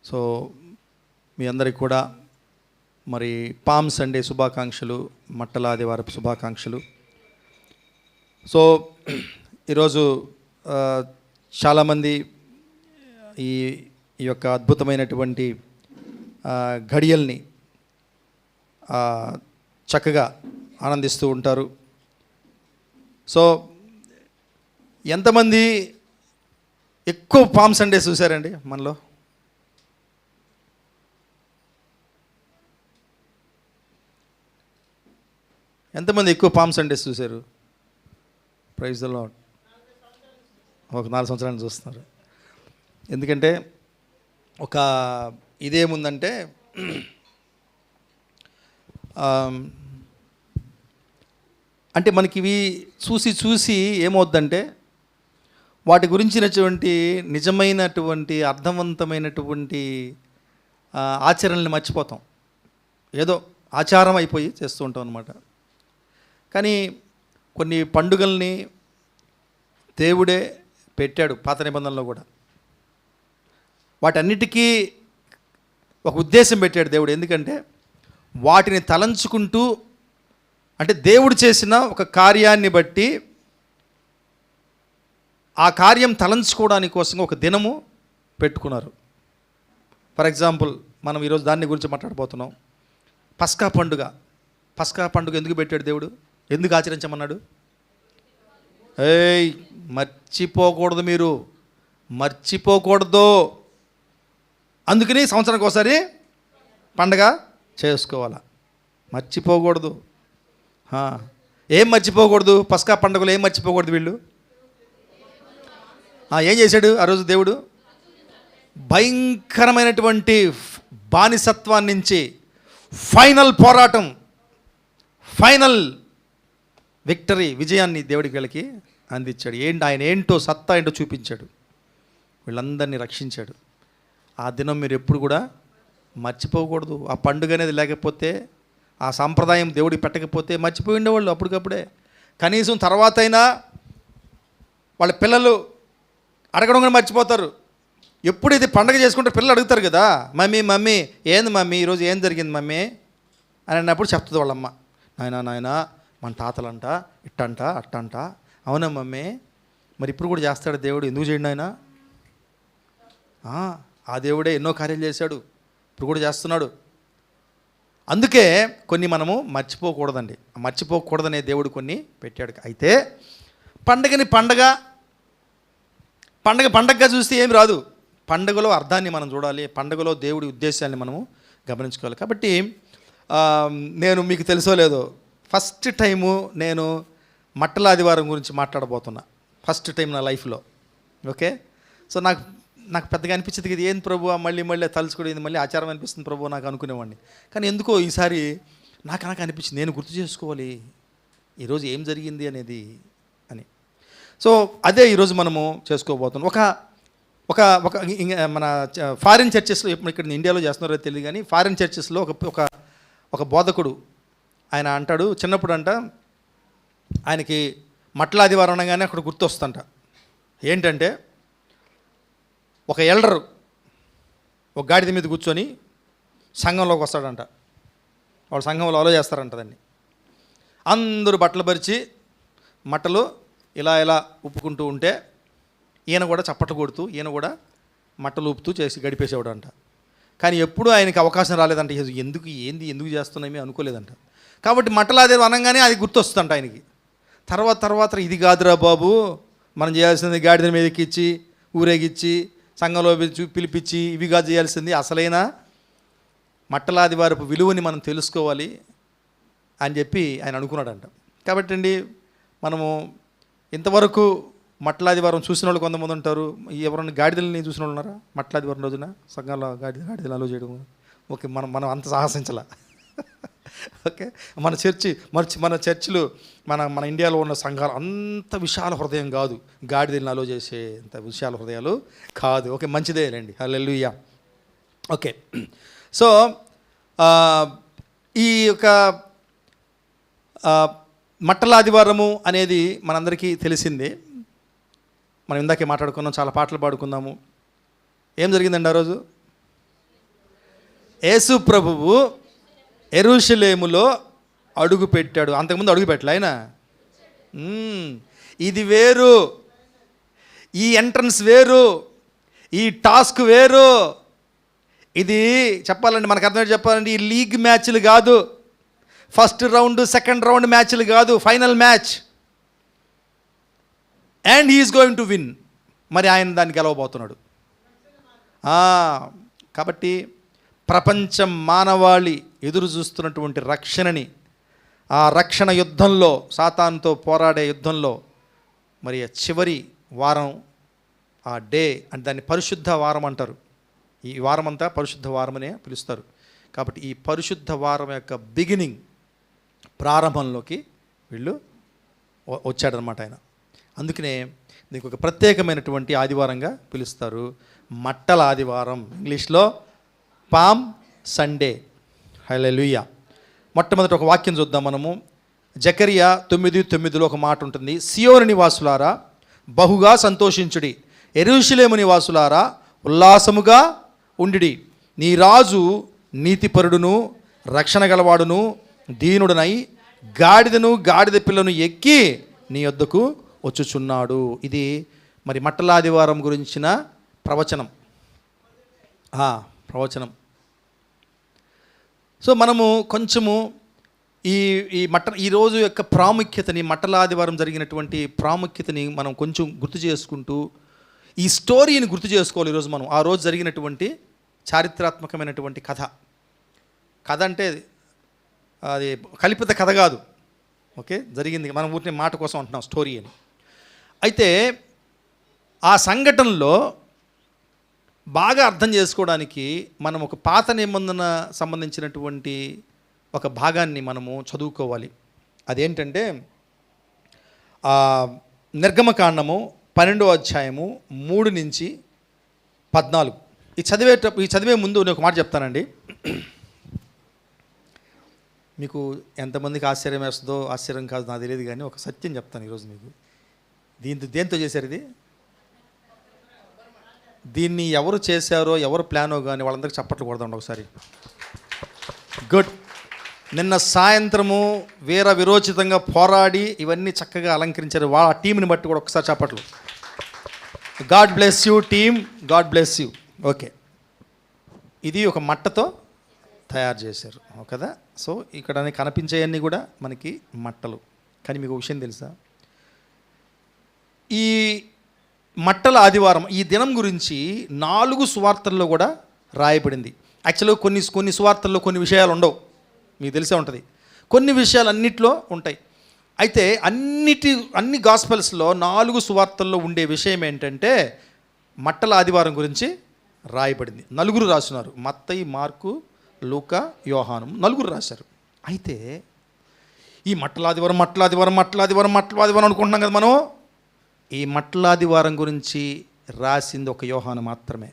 So మీ అందరికి కూడా మరి పామ్ సండే శుభాకాంక్షలు, మట్టల ఆదివారపు శుభాకాంక్షలు. సో ఈరోజు చాలామంది ఈ యొక్క అద్భుతమైనటువంటి ఘడియల్ని చక్కగా ఆనందిస్తూ ఉంటారు. సో ఎంతమంది ఎక్కువ పామ్ సండేస్ చూసారండి మనలో? ఎంతమంది ఎక్కువ పామ్ సండేస్ చూశారు? Praise the lord. ఒక 4 సంవత్సరాలు చూస్తున్నారు. ఎందుకంటే ఒక ఇదేముందంటే అంటే మనకి ఇవి చూసి ఏమవుద్దంటే వాటి గురించినటువంటి నిజమైనటువంటి అర్థవంతమైనటువంటి ఆచరణల్ని మర్చిపోతాం. ఏదో ఆచారం అయిపోయి చేస్తూ ఉంటాం అన్నమాట. కానీ కొన్ని పండుగల్ని దేవుడే పెట్టాడు పాత నిబంధనలో కూడా. వాటన్నిటికీ ఒక ఉద్దేశం పెట్టాడు దేవుడు. ఎందుకంటే వాటిని తలంచుకుంటూ, అంటే దేవుడు చేసిన ఒక కార్యాన్ని బట్టి ఆ కార్యం తలంచుకోవడానికి కోసం ఒక దినము పెట్టుకున్నారు. ఫర్ ఎగ్జాంపుల్ మనం ఈరోజు దాన్ని గురించి మాట్లాడబోతున్నాం. పస్కా పండుగ ఎందుకు పెట్టాడు దేవుడు? ఎందుకు ఆచరించమన్నాడు? మర్చిపోకూడదు, మీరు మర్చిపోకూడదు. అందుకని సంవత్సరానికి ఒకసారి పండగ చేసుకోవాలా, మర్చిపోకూడదు. ఏం మర్చిపోకూడదు? పస్కా పండుగలో ఏం మర్చిపోకూడదు వీళ్ళు? ఏం చేశాడు ఆ రోజు దేవుడు? భయంకరమైనటువంటి బానిసత్వాన్ని నుంచి ఫైనల్ పోరాటం, ఫైనల్ విక్టరీ, విజయాన్ని దేవుడికి వీళ్ళకి అందించాడు. ఆయన ఏంటో సత్తా ఏంటో చూపించాడు, వీళ్ళందరినీ రక్షించాడు. ఆ దినం మీరు ఎప్పుడు కూడా మర్చిపోకూడదు. ఆ పండుగ అనేది లేకపోతే, ఆ సాంప్రదాయం దేవుడికి పెట్టకపోతే మర్చిపోయి ఉండేవాళ్ళు అప్పటికప్పుడే. కనీసం తర్వాత అయినా వాళ్ళ పిల్లలు అడగడం కూడా మర్చిపోతారు. ఎప్పుడు ఇది పండుగ చేసుకుంటే పిల్లలు అడుగుతారు కదా, మమ్మీ ఏంది మమ్మీ ఈరోజు ఏం జరిగింది మమ్మీ అని అన్నప్పుడు చెప్తుంది వాళ్ళమ్మ, నాయనా మన తాతలంట ఇట్టంట అట్టంట. అవునా మమ్మీ, మరి ఇప్పుడు కూడా చేస్తాడు దేవుడు, ఎందుకు చేయండి ఆయన? ఆ దేవుడే ఎన్నో కార్యాలు చేశాడు, ఇప్పుడు కూడా చేస్తున్నాడు. అందుకే కొన్ని మనము మర్చిపోకూడదండి. మర్చిపోకూడదనే దేవుడు కొన్ని పెట్టాడు. అయితే పండగని పండగగా చూస్తే ఏమి రాదు. పండుగలో అర్థాన్ని మనం చూడాలి, పండుగలో దేవుడి ఉద్దేశాన్ని మనము గమనించుకోవాలి. కాబట్టి నేను మీకు తెలుసో లేదో ఫస్ట్ టైము నేను మట్టల ఆదివారం గురించి మాట్లాడబోతున్నా. ఫస్ట్ టైం నా లైఫ్లో. ఓకే. సో నాకు పెద్దగా అనిపించింది ఇది ఏంది ప్రభు మళ్ళీ తలుచుకోవడం, మళ్ళీ ఆచారం అనిపిస్తుంది ప్రభు నాకు అనుకునేవాడిని. కానీ ఎందుకో ఈసారి నాకు అనిపించింది, నేను గుర్తు చేసుకోవాలి ఈరోజు ఏం జరిగింది అనేది అని. సో అదే ఈరోజు మనము చేసుకోబోతున్నాం. ఒక మన ఫారిన్ చర్చెస్లో, ఇక్కడ ఇండియాలో చేస్తున్నారో తెలియదు కానీ ఫారిన్ చర్చెస్లో ఒక బోధకుడు ఆయన అంటాడు, చిన్నప్పుడు అంట ఆయనకి మట్టల ఆదివారం అనగానే అక్కడ గుర్తొస్తుందంట. ఏంటంటే ఒక ఎల్డరు ఒక గాడిద మీద కూర్చొని సంఘంలోకి వస్తాడంట. వాళ్ళు సంఘంలో అలో చేస్తారంట దాన్ని. అందరూ బట్టలు పరిచి మట్టలు ఇలా ఉప్పుకుంటూ ఉంటే ఈయన కూడా చప్పట్లు కొడుతూ, ఈయన కూడా మట్టలు ఊపుతూ చేసి గడిపేసేవాడు అంట. కానీ ఎప్పుడూ ఆయనకి అవకాశం రాలేదంట. ఎందుకు చేస్తున్నామే అనుకోలేదంట. కాబట్టి మట్టలాది అనగానే అది గుర్తొస్తుందంట ఆయనకి. తర్వాత ఇది కాదురా బాబు, మనం చేయాల్సింది గాడిద మీద ఎక్కించి ఊరేగిచ్చి సంఘంలో పిలిపించి ఇవి కాదు చేయాల్సింది, అసలైన మట్టలాదివారపు విలువని మనం తెలుసుకోవాలి అని చెప్పి ఆయన అనుకున్నాడంట. కాబట్టి అండి, మనము ఇంతవరకు మట్టలాదివారం చూసిన వాళ్ళు కొంతమంది ఉంటారు. ఎవరైనా గాడిదలని చూసిన వాళ్ళు ఉన్నారా? మట్టలాదివారం రోజున సంఘంలో గాడిదలు అలో చేయడం. ఓకే, మనం అంత సాహసించాల. ఓకే, మన చర్చిలు మన ఇండియాలో ఉన్న సంఘాలు అంత విశాల హృదయం కాదు, గాడిదలను అలో చేసే అంత విశాల హృదయాలు కాదు. ఓకే, మంచిదే రండి, హల్లెలూయా. ఓకే, సో ఈ యొక్క మట్టల ఆదివారము అనేది మనందరికీ తెలిసిందే. మనం ఇందాకే మాట్లాడుకున్నాం, చాలా పాటలు పాడుకున్నాము. ఏం జరిగిందండి ఆ రోజు? యేసు ప్రభువు యెరూషలేములో అడుగు పెట్టాడు. అంతకుముందు అడుగు పెట్టలే ఆయన. ఇది వేరు, ఈ ఎంట్రన్స్ వేరు, ఈ టాస్క్ వేరు. ఇది చెప్పాలండి, మనకు అర్థం చెప్పాలంటే ఈ లీగ్ మ్యాచ్లు కాదు, ఫస్ట్ రౌండ్ సెకండ్ రౌండ్ మ్యాచ్లు కాదు, final match. And he's going to win. మరి ఆయన దాన్ని గెలవబోతున్నాడు. కాబట్టి ప్రపంచం మానవాళి ఎదురు చూస్తున్నటువంటి రక్షణని, ఆ రక్షణ యుద్ధంలో, సాతానుతో పోరాడే యుద్ధంలో మరి చివరి వారం, ఆ డే అంటే దాన్ని పరిశుద్ధ వారం అంటారు. ఈ వారం అంతా పరిశుద్ధ వారం అనే పిలుస్తారు. కాబట్టి ఈ పరిశుద్ధ వారం యొక్క బిగినింగ్, ప్రారంభంలోకి వీళ్ళు వచ్చాడనమాట ఆయన. అందుకనే దీనికి ఒక ప్రత్యేకమైనటువంటి ఆదివారంగా పిలుస్తారు, మట్టల ఆదివారం, ఇంగ్లీష్లో పామ్ సండే. హల్లెలూయా. మొట్టమొదటి ఒక వాక్యం చూద్దాం మనము. జకరియా 9:9 ఒక మాట ఉంటుంది. సియోను నివాసులారా బహుగా సంతోషించుడి, యెరూషలేము నివాసులారా ఉల్లాసముగా ఉండిడి. నీ రాజు నీతిపరుడును రక్షణ గలవాడును దీనుడనై గాడిదను గాడిద పిల్లను ఎక్కి నీ యొద్దకు వచ్చుచున్నాడు. ఇది మరి మట్టల ఆదివారం గురించిన ప్రవచనం. సో మనము కొంచెము ఈ రోజు యొక్క ప్రాముఖ్యతని, మట్టల ఆదివారం జరిగినటువంటి ప్రాముఖ్యతని మనం కొంచెం గుర్తు చేసుకుంటూ, ఈ స్టోరీని గుర్తు చేసుకోవాలి ఈరోజు మనం. ఆ రోజు జరిగినటువంటి చారిత్రాత్మకమైనటువంటి కథ అంటే అది కల్పిత కథ కాదు, ఓకే, జరిగింది. మనం ఊరిని మాట కోసం అంటున్నాం స్టోరీ అని. అయితే ఆ సంఘటనలో బాగా అర్థం చేసుకోవడానికి మనం ఒక పాత నిబంధన సంబంధించినటువంటి ఒక భాగాన్ని మనము చదువుకోవాలి. అదేంటంటే నిర్గమకాండము 12వ అధ్యాయము 3 నుంచి 14. ఈ చదివే ముందు నేను ఒక మాట చెప్తానండి. మీకు ఎంతమందికి ఆశ్చర్యం వేస్తుందో ఆశ్చర్యం కాదు నాకు తెలియదు, కానీ ఒక సత్యం చెప్తాను ఈరోజు మీకు. దేంతో చేశారు ఇది? దీన్ని ఎవరు చేశారో, ఎవరు ప్లానో కానీ వాళ్ళందరికీ చప్పట్లు కొడదాం ఒకసారి. గుడ్. నిన్న సాయంత్రము విరోచితంగా పోరాడి ఇవన్నీ చక్కగా అలంకరించారు. వాళ్ళ టీంని బట్టి కూడా ఒకసారి చప్పట్లు. God bless you team, God bless you. Okay, ఇది ఒక మట్టతో తయారు చేశారు కదా. సో ఇక్కడ కనిపించేవన్నీ కూడా మనకి మట్టలు. కానీ మీకు విషయం తెలుసా, ఈ మట్టల ఆదివారం ఈ దినం గురించి 4 సువార్తల్లో కూడా రాయబడింది. యాక్చువల్గా కొన్ని సువార్తల్లో కొన్ని విషయాలు ఉండవు, మీకు తెలిసే ఉంటుంది. కొన్ని విషయాలు అన్నిట్లో ఉంటాయి. అయితే అన్ని గాస్పెల్స్లో 4 సువార్తల్లో ఉండే విషయం ఏంటంటే మట్టల ఆదివారం గురించి రాయబడింది. 4 రాస్తున్నారు, మత్తయి, మార్కు, లూకా, యోహాను, 4 రాశారు. అయితే ఈ మట్టల ఆదివారం అనుకుంటున్నాం కదా మనం. ఈ మట్టల ఆదివారం గురించి రాసింది ఒక యోహాను మాత్రమే.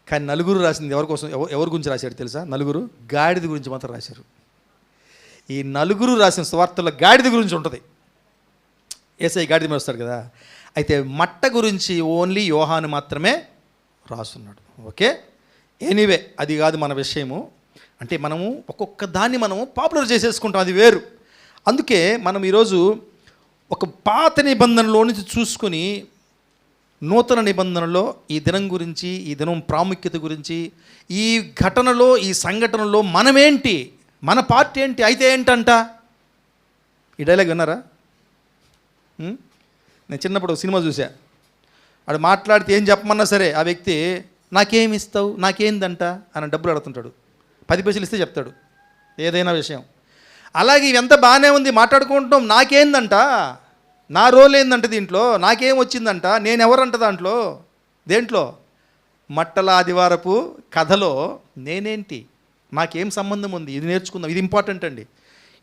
కానీ 4 రాసింది ఎవరి కోసం, ఎవరి గురించి రాశాడు తెలుసా? 4 గాడిద గురించి మాత్రం రాశారు. ఈ 4 రాసిన సువార్తల్లో గాడిద గురించి ఉంటుంది. యేసయ్య గాడిద మీద వస్తాడు కదా. అయితే మట్ట గురించి ఓన్లీ యోహాను మాత్రమే రాస్తున్నాడు. ఓకే, ఎనీవే అది కాదు మన విషయము. అంటే మనము ఒక్కొక్క దాన్ని మనము పాపులర్ చేసేసుకుంటాం, అది వేరు. అందుకే మనం ఈరోజు ఒక పాత నిబంధనలో నుంచి చూసుకొని నూతన నిబంధనలో ఈ దినం గురించి, ఈ దినం ప్రాముఖ్యత గురించి, ఈ ఘటనలో, ఈ సంఘటనలో మనమేంటి, మన పార్టీ ఏంటి, అయితే ఏంటంట. ఈ డైలాగ్ విన్నారా? నేను చిన్నప్పుడు సినిమా చూసా. వాడు మాట్లాడితే ఏం చెప్పమన్నా సరే ఆ వ్యక్తి నాకేమి ఇస్తావు, నాకేందంట అని డబ్బులు అడుగుతుంటాడు. 10 పైసలు ఇస్తే చెప్తాడు ఏదైనా విషయం. అలాగే ఇవంతా బాగానే ఉంది, మాట్లాడుకుంటాం, నాకేందంట, నా రోల్ ఏందంట దీంట్లో, నాకేం వచ్చిందంట, నేను ఎవరంట దాంట్లో, దేంట్లో మట్టల ఆదివారపు కథలో నేనేంటి, నాకేం సంబంధం ఉంది, ఇది నేర్చుకుందాం. ఇది ఇంపార్టెంట్ అండి.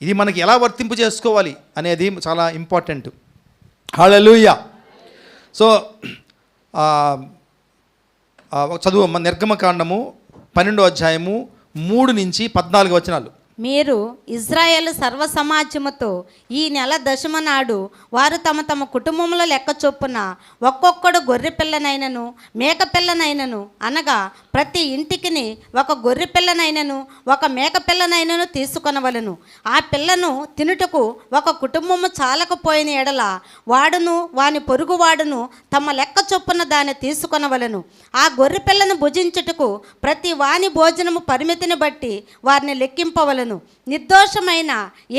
ఇది మనకి ఎలా వర్తింపు చేసుకోవాలి అనేది చాలా ఇంపార్టెంట్. హల్లెలూయా. సో చదువు నిర్గమకాండము 12వ అధ్యాయము 3 నుంచి 14 వచనాలు. మీరు ఇజ్రాయేలు సర్వ సమాజముతో ఈ నెల దశమ నాడు వారు తమ తమ కుటుంబముల లెక్క చొప్పున ఒక్కొక్కడు గొర్రె పిల్లనైనను మేక పిల్లనైనను అనగా ప్రతి ఇంటికిని ఒక గొర్రె పిల్లనైనను ఒక మేక పిల్లనైనను తీసుకొనవలను. ఆ పిల్లను తినుటకు ఒక కుటుంబము చాలకపోయిన ఎడల వాడును వాని పొరుగువాడును తమ లెక్క చొప్పున దాన్ని తీసుకొనవలను. ఆ గొర్రె పిల్లను భుజించుటకు ప్రతి వాని భోజనము పరిమితిని బట్టి వారిని లెక్కింపవలను. నిర్దోషమైన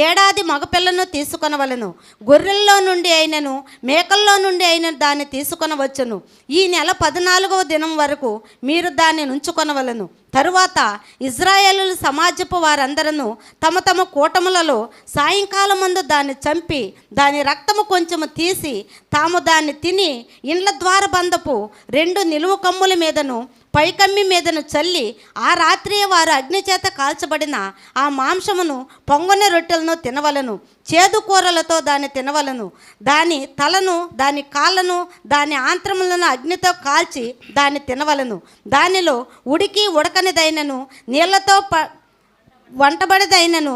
ఏడాది మగపిల్లను తీసుకొనవలను. గొర్రెల్లో నుండి అయినను మేకల్లో నుండి అయిన దాన్ని తీసుకొనవచ్చును. ఈ నెల 14వ దినం వరకు మీరు దాన్ని ఉంచుకొనవలను. తరువాత ఇజ్రాయేలు సమాజపు వారందరూ తమ తమ కూటములలో సాయంకాలం ముందు దాన్ని చంపి దాని రక్తము కొంచెము తీసి తాము దాన్ని తిని ఇండ్ల ద్వారబంధపు 2 నిలువు కమ్ముల మీదను పైకమ్మి మీదను చల్లి ఆ రాత్రి వారు అగ్నిచేత కాల్చబడిన ఆ మాంసమును పొంగని రొట్టెలను తినవలను. చేదు కూరలతో దాన్ని తినవలను. దాని తలను దాని కాళ్ళను దాని ఆంత్రములను అగ్నితో కాల్చి దాన్ని తినవలను. దానిలో ఉడికి ఉడకనిదైనను నీళ్లతో వంటబడిదైనను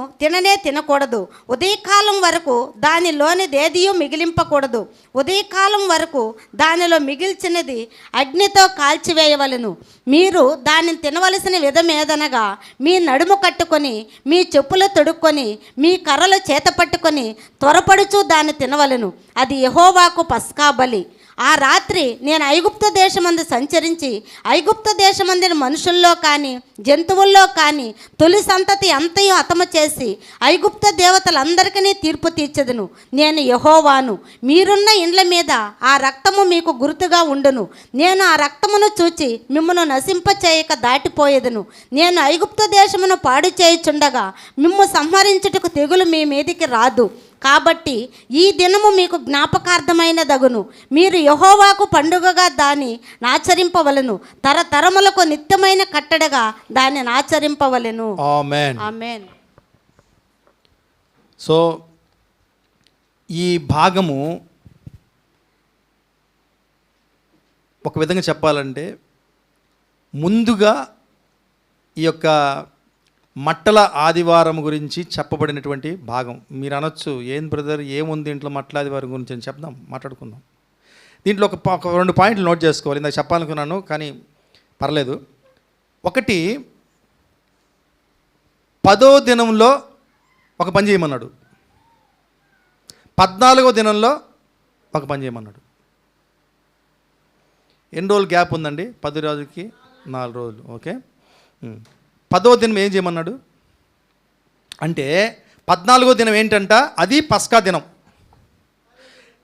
తినకూడదు. ఉదయకాలం వరకు దానిలోనిదేదియూ మిగిలింపకూడదు. ఉదయకాలం వరకు దానిలో మిగిల్చినది అగ్నితో కాల్చివేయవలను. మీరు దానిని తినవలసిన విధమేదనగా మీ నడుము కట్టుకొని మీ చెప్పులు తొడుక్కొని మీ కర్రలు చేత పట్టుకొని త్వరపడుచు దాన్ని తినవలను. అది యెహోవాకు పస్కా బలి. ఆ రాత్రి నేను ఐగుప్తు దేశమందు సంచరించి ఐగుప్తు దేశమందిన మనుషుల్లో కానీ జంతువుల్లో కానీ తొలి సంతతి అంతయు హతము చేసి ఐగుప్తు దేవతలందరికీ తీర్పు తీర్చెదను. నేను యెహోవాను. మీరున్న ఇండ్ల మీద ఆ రక్తము మీకు గుర్తుగా ఉండును. నేను ఆ రక్తమును చూచి మిమ్మును నశింపచేయక దాటిపోయేదను. నేను ఐగుప్తు దేశమును పాడు చేయుచుండగా మిమ్ము సంహరించుటకు తెగులు మీ మీదికి రాదు. కాబట్టి ఈ దినము మీకు జ్ఞాపకార్థమైనదగును. మీరు యెహోవాకు పండుగగా దాన్ని ఆచరింపవలను. తరతరములకు నిత్యమైన కట్టడగా దాన్ని ఆచరింపవలెను. ఆమేన్. ఆమేన్. సో ఈ భాగము ఒక విధంగా చెప్పాలంటే ముందుగా ఈ యొక్క మట్టల ఆదివారం గురించి చెప్పబడినటువంటి భాగం. మీరు అనొచ్చు, ఏం బ్రదర్ ఏముంది ఇంట్లో మట్టల ఆదివారం గురించి అని చెప్దాం, మాట్లాడుకుందాం. దీంట్లో ఒక 2 పాయింట్లు నోట్ చేసుకోవాలి. ఇందాక చెప్పాలనుకున్నాను కానీ పర్లేదు. ఒకటి, 10వ దినంలో ఒక పని చేయమన్నాడు, 14వ దినంలో ఒక పని చేయమన్నాడు. ఎన్ని రోజులు గ్యాప్ ఉందండి? 10 రోజులకి 4 రోజులు. ఓకే, 10వ దినం ఏం చేయమన్నాడు అంటే 14వ దినం ఏంటంట, అది పస్కా దినం.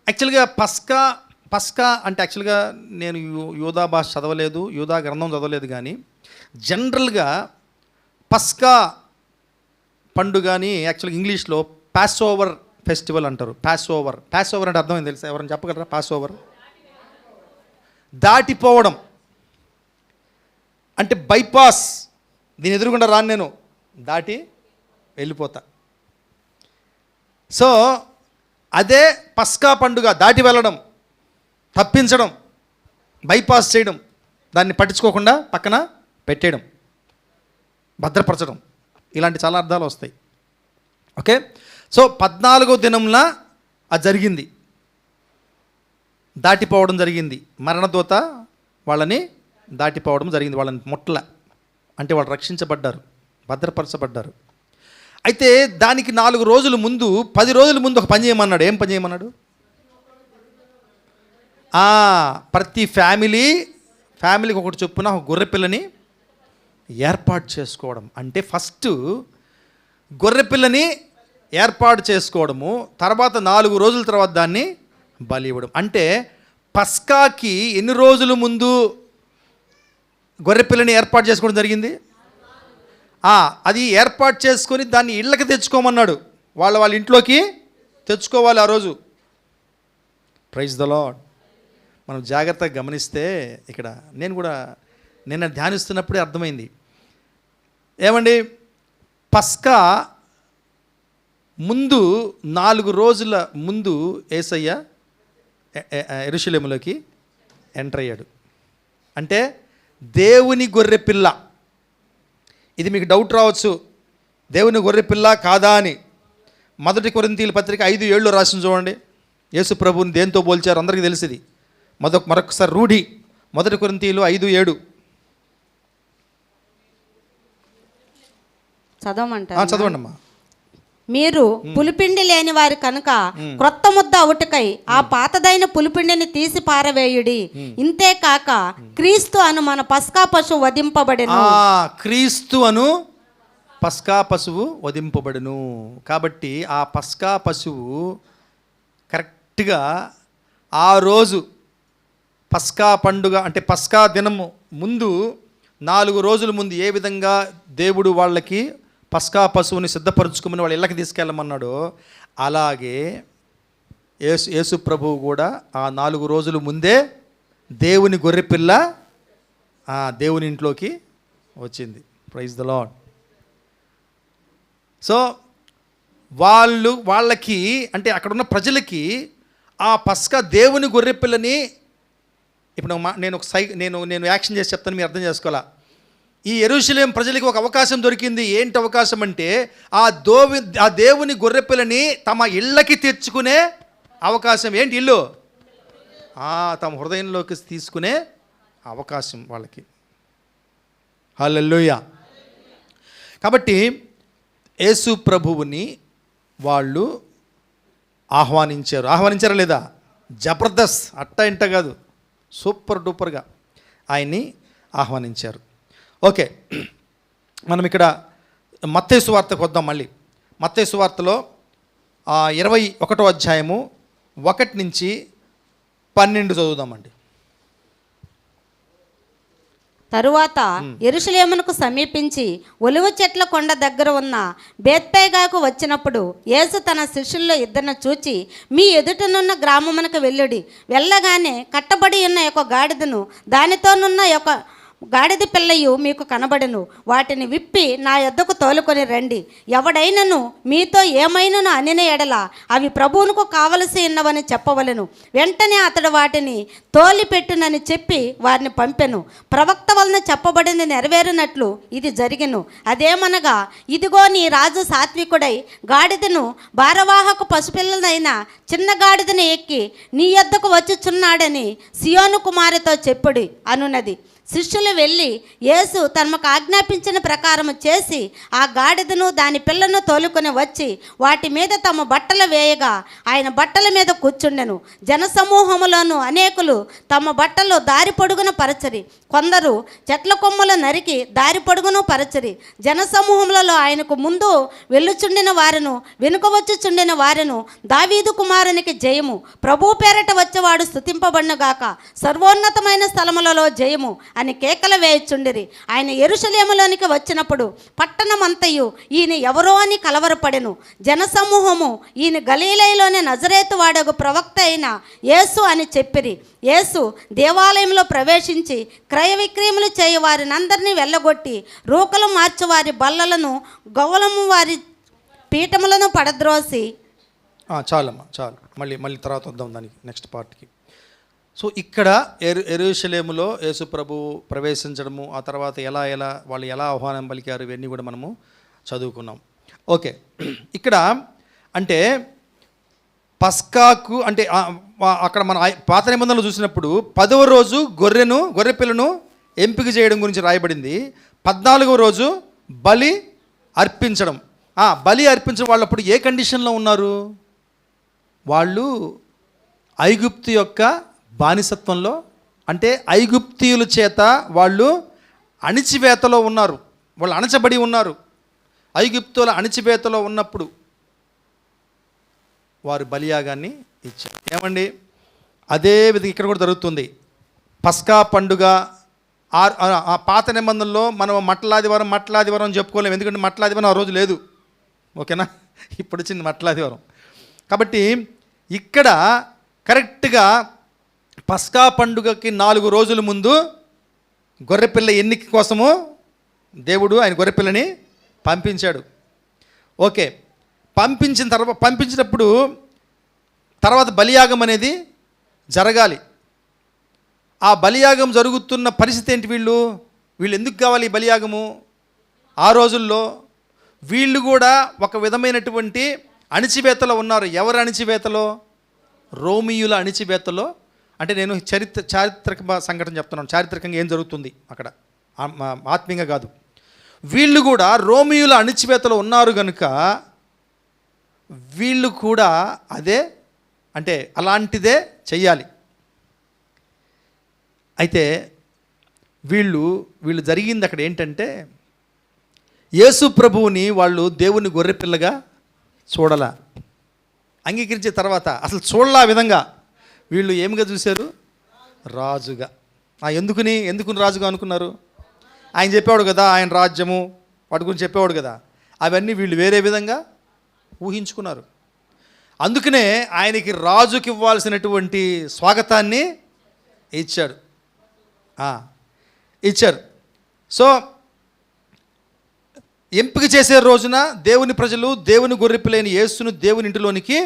యాక్చువల్గా పస్కా అంటే యాక్చువల్గా నేను యూదా భాష చదవలేదు, యూదా గ్రంథం చదవలేదు, కానీ జనరల్గా పస్కా పండుగని యాక్చువల్గా ఇంగ్లీష్లో పాస్ ఓవర్ ఫెస్టివల్ అంటారు. పాస్ ఓవర్ అంటే అర్థమైంది తెలుసా? ఎవరైనా చెప్పగలరా? పాస్ ఓవర్ దాటిపోవడం అంటే బైపాస్. దీని ఎదురుగుండా రాను, నేను దాటి వెళ్ళిపోతా. సో అదే పస్కా పండుగ. దాటి వెళ్ళడం, తప్పించడం, బైపాస్ చేయడం, దాన్ని పట్టించుకోకుండా పక్కన పెట్టేయడం, భద్రపరచడం, ఇలాంటి చాలా అర్థాలు వస్తాయి. ఓకే, సో 14వ దినంలో అది జరిగింది, దాటిపోవడం జరిగింది. మరణదూత వాళ్ళని దాటిపోవడం జరిగింది. వాళ్ళని ముట్టల అంటే వాళ్ళు రక్షించబడ్డారు, భద్రపరచబడ్డారు. అయితే దానికి 4 రోజుల ముందు, 10 రోజుల ముందు ఒక పని చేయమన్నాడు. ఏం పని చేయమన్నాడు? ప్రతి ఫ్యామిలీకి ఒకటి చొప్పున ఒక గొర్రెపిల్లని ఏర్పాటు చేసుకోవడం. అంటే ఫస్ట్ గొర్రెపిల్లని ఏర్పాటు చేసుకోవడము, తర్వాత 4 రోజుల తర్వాత దాన్ని బలి ఇవ్వడం. అంటే పస్కాకి ఎన్ని రోజుల ముందు గొర్రెపిల్లని ఏర్పాటు చేసుకోవడం జరిగింది? అది ఏర్పాటు చేసుకొని దాన్ని ఇళ్ళకి తెచ్చుకోమన్నాడు. వాళ్ళ ఇంట్లోకి తెచ్చుకోవాలి ఆ రోజు. Praise the lord. మనం జాగ్రత్తగా గమనిస్తే ఇక్కడ నేను కూడా నిన్న ధ్యానిస్తున్నప్పుడే అర్థమైంది. ఏమండి, పస్కా ముందు 4 రోజుల ముందు యేసయ్య యెరూషలేములోకి ఎంటర్ అయ్యాడు. అంటే దేవుని గొర్రె పిల్ల. ఇది మీకు డౌట్ రావచ్చు, దేవుని గొర్రెపిల్ల కాదా అని 1 కొరింథీయుల పత్రిక 5:7 రాసిన చూడండి. యేసు ప్రభువుని దేంతో పోల్చారు అందరికీ తెలిసింది. మరొకసారి రూఢి. 1 కొరింథీయులు 5:7 చదవండి అమ్మా. మీరు పులిపిండి లేని వారి కనుక క్రొత్త ముద్ద అవుటకై ఆ పాతదైన పులిపిండిని తీసి పారవేయుడి. ఇంతే కాక క్రీస్తు అను మన పస్కా పశువు వధింపబడెను. క్రీస్తు అను పస్కా పశువు వధింపబడును. కాబట్టి ఆ పస్కా పశువు కరెక్ట్గా ఆ రోజు పస్కా పండుగ అంటే పస్కా దినము ముందు 4 రోజుల ముందు ఏ విధంగా దేవుడు వాళ్ళకి పస్కా పశువుని సిద్ధపరచుకోమని వాళ్ళ ఇళ్ళకి తీసుకెళ్ళమన్నాడో అలాగే యేసు ప్రభువు కూడా ఆ 4 రోజుల ముందే దేవుని గొర్రెపిల్ల దేవుని ఇంట్లోకి వచ్చింది. Praise the lord. సో వాళ్ళకి అంటే అక్కడ ఉన్న ప్రజలకి ఆ పస్కా దేవుని గొర్రెపిల్లని ఇప్పుడు నేను యాక్షన్ చేసి చెప్తాను, మీరు అర్థం చేసుకోవాలా. ఈ యెరూషలేం ప్రజలకి ఒక అవకాశం దొరికింది. ఏంటి అవకాశం అంటే ఆ దేవుని గొర్రెపిల్లని తమ ఇళ్ళకి తెచ్చుకునే అవకాశం. ఏంటి ఇల్లు? తమ హృదయంలోకి తీసుకునే అవకాశం వాళ్ళకి. హల్లెలూయా. కాబట్టి యేసు ప్రభువుని వాళ్ళు ఆహ్వానించారా లేదా? జబర్దస్త్, అట్ట ఇంట కాదు, సూపర్ డూపర్గా ఆయన్ని ఆహ్వానించారు. ఓకే, మనం ఇక్కడ మత్తయి సువార్తకు వద్దాం. మళ్ళీ మత్తయి సువార్తలో 21వ అధ్యాయము 1 నుంచి 12 చదువుదామండి. తరువాత యెరూషలేమునకు సమీపించి ఒలివ చెట్ల కొండ దగ్గర ఉన్న బేత్పేగాకు వచ్చినప్పుడు యేసు తన శిష్యుల్లో 2 చూచి, మీ ఎదుటనున్న గ్రామమునకు వెళ్ళగానే కట్టబడి ఉన్న ఒక గాడిదను దానితోనున్న ఒక గాడిద పిల్లయు మీకు కనబడను. వాటిని విప్పి నా యొద్దకు తోలుకొని రండి. ఎవడైనను మీతో ఏమైనను అనిన ఎడల అవి ప్రభువునకు కావలసి ఉన్నవని చెప్పవలెను. వెంటనే అతడు వాటిని తోలిపెట్టునని చెప్పి వారిని పంపెను. ప్రవక్త వలన చెప్పబడింది నెరవేరినట్లు ఇది జరిగెను. అదేమనగా, ఇదిగో నీ రాజు సాత్వికుడై గాడిదను భారవాహక పశుపిల్లనైన చిన్న గాడిదను ఎక్కి నీ యొద్దకు వచ్చుచున్నాడని సియోను కుమారితో చెప్పుడి అనున్నది. శిష్యులు వెళ్ళి యేసు తమకు ఆజ్ఞాపించిన ప్రకారం చేసి ఆ గాడిదను దాని పిల్లను తోలుకొని వచ్చి వాటి మీద తమ బట్టలు వేయగా ఆయన బట్టల మీద కూర్చుండెను. జనసమూహములోను అనేకులు తమ బట్టలు దారి పొడుగున పరచరి, కొందరు చెట్ల కొమ్మలు నరికి దారి పొడుగును పరచరి. జనసమూహములలో ఆయనకు ముందు వెళ్ళుచుండిన వారును వెనుక వచ్చుచుండిన వారును, దావీదు కుమారునికి జయము, ప్రభు పేరట వచ్చేవాడు స్తుతింపబడునుగాక, సర్వోన్నతమైన స్థలములలో జయము అని కేకలు వేయుచుండిరి. ఆయన యెరూషలేములోనికి వచ్చినప్పుడు పట్టణమంతయు ఈయన ఎవరో అని కలవరపడెను. జనసమూహము ఈయన గలీలయలోని నజరేతు వాడగు ప్రవక్త అయిన యేసు అని చెప్పిరి. యేసు దేవాలయంలో ప్రవేశించి క్రయ విక్రయములు చేయు వారిని అందరినీ వెళ్ళగొట్టి రూకలు మార్చి వారి బల్లలను గవ్వలము వారి పీఠములను పడద్రోసి. చాలమ్మా చాలు, మళ్ళీ తర్వాత వద్దాం దానికి నెక్స్ట్ పార్ట్కి. సో ఇక్కడ యెరూషలేములో యేసు ప్రభు ప్రవేశించడము, ఆ తర్వాత వాళ్ళు ఎలా ఆహ్వానం పలికారు, ఇవన్నీ కూడా మనము చదువుకున్నాం. ఓకే, ఇక్కడ అంటే పస్కాకు అంటే అక్కడ మన పాత నిబంధనలు చూసినప్పుడు 10వ రోజు గొర్రెపిల్లను ఎంపిక చేయడం గురించి రాయబడింది. 14వ రోజు బలి అర్పించడం. బలి అర్పించడం వాళ్ళప్పుడు ఏ కండిషన్లో ఉన్నారు? వాళ్ళు ఐగుప్తు యొక్క బానిసత్వంలో, అంటే ఐగుప్తీయుల చేత వాళ్ళు అణిచివేతలో ఉన్నారు, వాళ్ళు అణచబడి ఉన్నారు. ఐగుప్తుల అణిచివేతలో ఉన్నప్పుడు వారు బలియాగాన్ని ఇచ్చారు. ఏమండి, అదే విధంగా ఇక్కడ కూడా జరుగుతుంది. పస్కా పండుగ ఆ పాత నిబంధనలో మనం మట్లాదివారం చెప్పుకోలేము, ఎందుకంటే మట్లాదివారం ఆ రోజు లేదు. ఓకేనా, ఇప్పుడు వచ్చింది మట్లాదివారం. కాబట్టి ఇక్కడ కరెక్ట్గా పస్కా పండుగకి 4 రోజుల ముందు గొర్రెపిల్ల ఎన్నిక కోసము దేవుడు ఆయన గొర్రెపిల్లని పంపించాడు. ఓకే, పంపించినప్పుడు తర్వాత బలియాగం అనేది జరగాలి. ఆ బలియాగం జరుగుతున్న పరిస్థితి ఏంటి? వీళ్ళు ఎందుకు కావాలి ఈ బలియాగము? ఆ రోజుల్లో వీళ్ళు కూడా ఒక విధమైనటువంటి అణిచివేతలో ఉన్నారు. ఎవరు అణిచివేతలో? రోమియుల అణిచివేతలో. అంటే నేను చారిత్రక సంఘటన చెప్తున్నాను, చారిత్రకంగా ఏం జరుగుతుంది అక్కడ, ఆత్మీయంగా కాదు. వీళ్ళు కూడా రోమియుల అణిచివేతలో ఉన్నారు కనుక వీళ్ళు కూడా అదే, అంటే అలాంటిదే చెయ్యాలి. అయితే వీళ్ళు జరిగింది అక్కడ ఏంటంటే, యేసు ప్రభువుని వాళ్ళు దేవుని గొర్రెపిల్లగా చూడలా. అంగీకరించిన తర్వాత అసలు చూడలా విధంగా వీళ్ళు ఏమిగా చూశారు? రాజుగా. ఎందుకుని రాజుగా అనుకున్నారు? ఆయన చెప్పేవాడు కదా, ఆయన రాజ్యము వాటి గురించి చెప్పేవాడు కదా. అవన్నీ వీళ్ళు వేరే విధంగా ఊహించుకున్నారు. అందుకనే ఆయనకి రాజుకి ఇవ్వాల్సినటువంటి స్వాగతాన్ని ఇచ్చారు. సో ఎంపిక చేసే రోజున దేవుని ప్రజలు దేవుని గొర్రెపిల్లైన యేసును దేవుని ఇంటిలోనికి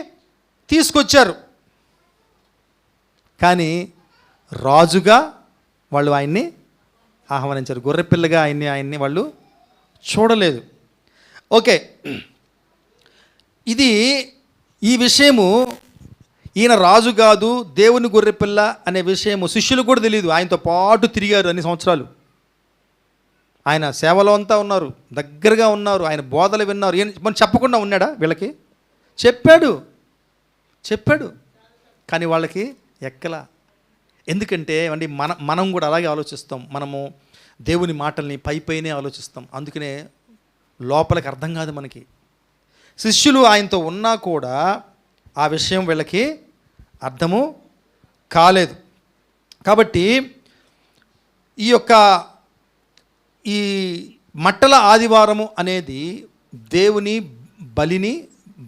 తీసుకొచ్చారు. కానీ రాజుగా వాళ్ళు ఆయన్ని ఆహ్వానించారు, గొర్రెపిల్లగా ఆయన్ని వాళ్ళు చూడలేదు. ఓకే, ఈ విషయము ఈయన రాజు కాదు, దేవుని గొర్రెపిల్ల అనే విషయము శిష్యులు కూడా తెలియదు. ఆయనతో పాటు తిరిగారు అన్ని సంవత్సరాలు. ఆయన సేవలో అంతా ఉన్నారు, దగ్గరగా ఉన్నారు, ఆయన బోధలు విన్నారు. మనం చెప్పకుండా ఉన్నాడా? వీళ్ళకి చెప్పాడు కానీ వాళ్ళకి ఎక్కలా. ఎందుకంటే అండి మనం కూడా అలాగే ఆలోచిస్తాం. మనము దేవుని మాటల్ని పైనే ఆలోచిస్తాం. అందుకనే లోపలికి అర్థం కాదు మనకి. శిష్యులు ఆయనతో ఉన్నా కూడా ఆ విషయం వీళ్ళకి అర్థము కాలేదు. కాబట్టి ఈ మట్టల ఆదివారము అనేది దేవుని